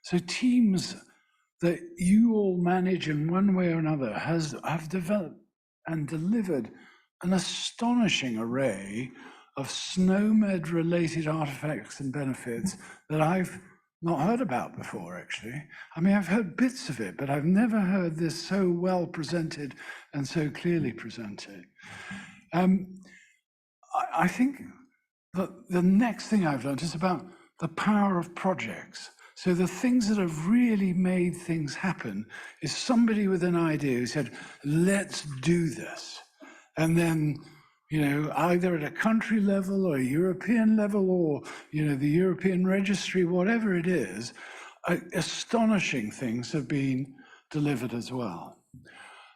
So teams that you all manage in one way or another have developed and delivered an astonishing array of SNOMED related artifacts and benefits that I've not heard about before, actually. I mean, I've heard bits of it, but I've never heard this so well presented and so clearly presented. I think the next thing I've learned is about the power of projects. So the things that have really made things happen is somebody with an idea who said, let's do this. And then, you know, either at a country level or a European level or, you know, the European Registry, whatever it is, astonishing things have been delivered as well.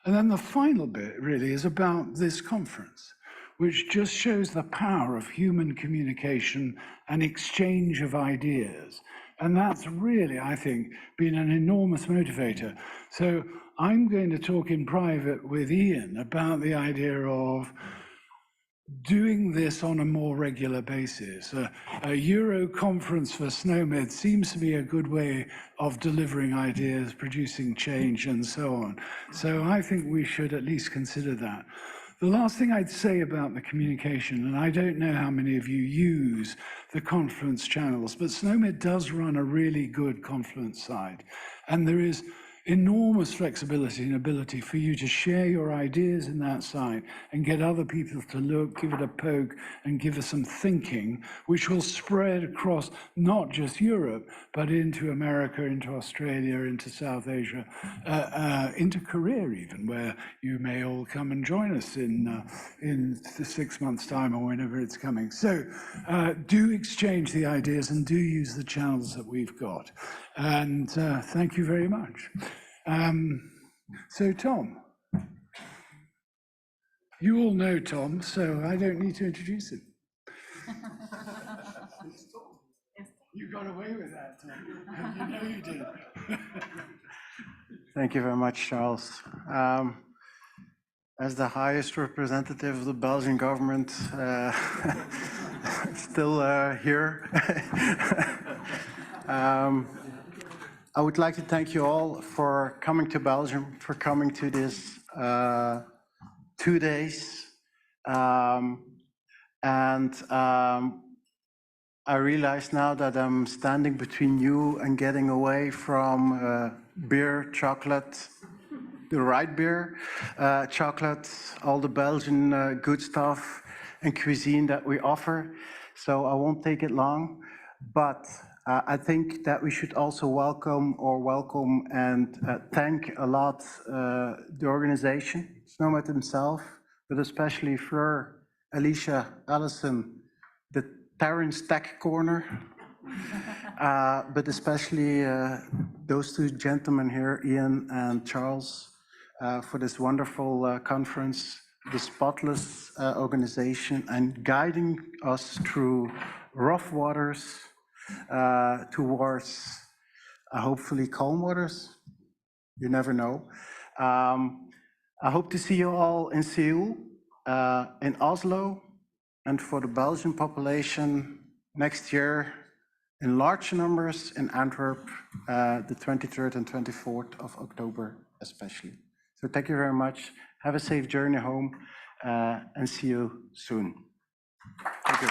And then the final bit really is about this conference, which just shows the power of human communication and exchange of ideas. And that's really, I think, been an enormous motivator. So I'm going to talk in private with Ian about the idea of doing this on a more regular basis. A Euro conference for SNOMED seems to be a good way of delivering ideas, producing change, and so on. So I think we should at least consider that. The last thing I'd say about the communication, and I don't know how many of you use the conference channels, but SNOMED does run a really good conference side. And there is enormous flexibility and ability for you to share your ideas in that side and get other people to look, give it a poke, and give us some thinking, which will spread across not just Europe, but into America, into Australia, into South Asia, into Korea even, where you may all come and join us in 6 months' time or whenever it's coming. So do exchange the ideas and do use the channels that we've got. And thank you very much. So Tom, you all know Tom, so I don't need to introduce him. You got away with that, Tom. You know you did. Thank you very much, Charles. As the highest representative of the Belgian government, still here. I would like to thank you all for coming to Belgium, for coming to this 2 days. I realize now that I'm standing between you and getting away from beer, chocolate, the right beer, chocolate, all the Belgian good stuff and cuisine that we offer. So I won't take it long, but I think that we should also welcome and thank a lot the organization, SNOMED himself, but especially Fleur, Alicia, Alison, the Terrence Tech Corner, but especially those two gentlemen here, Ian and Charles, for this wonderful conference, the Spotless organization, and guiding us through rough waters towards hopefully calm waters. You never know. I hope to see you all in Seoul, in Oslo, and for the Belgian population next year in large numbers in Antwerp, the 23rd and 24th of October especially. So thank you very much. Have a safe journey home and see you soon. Thank you.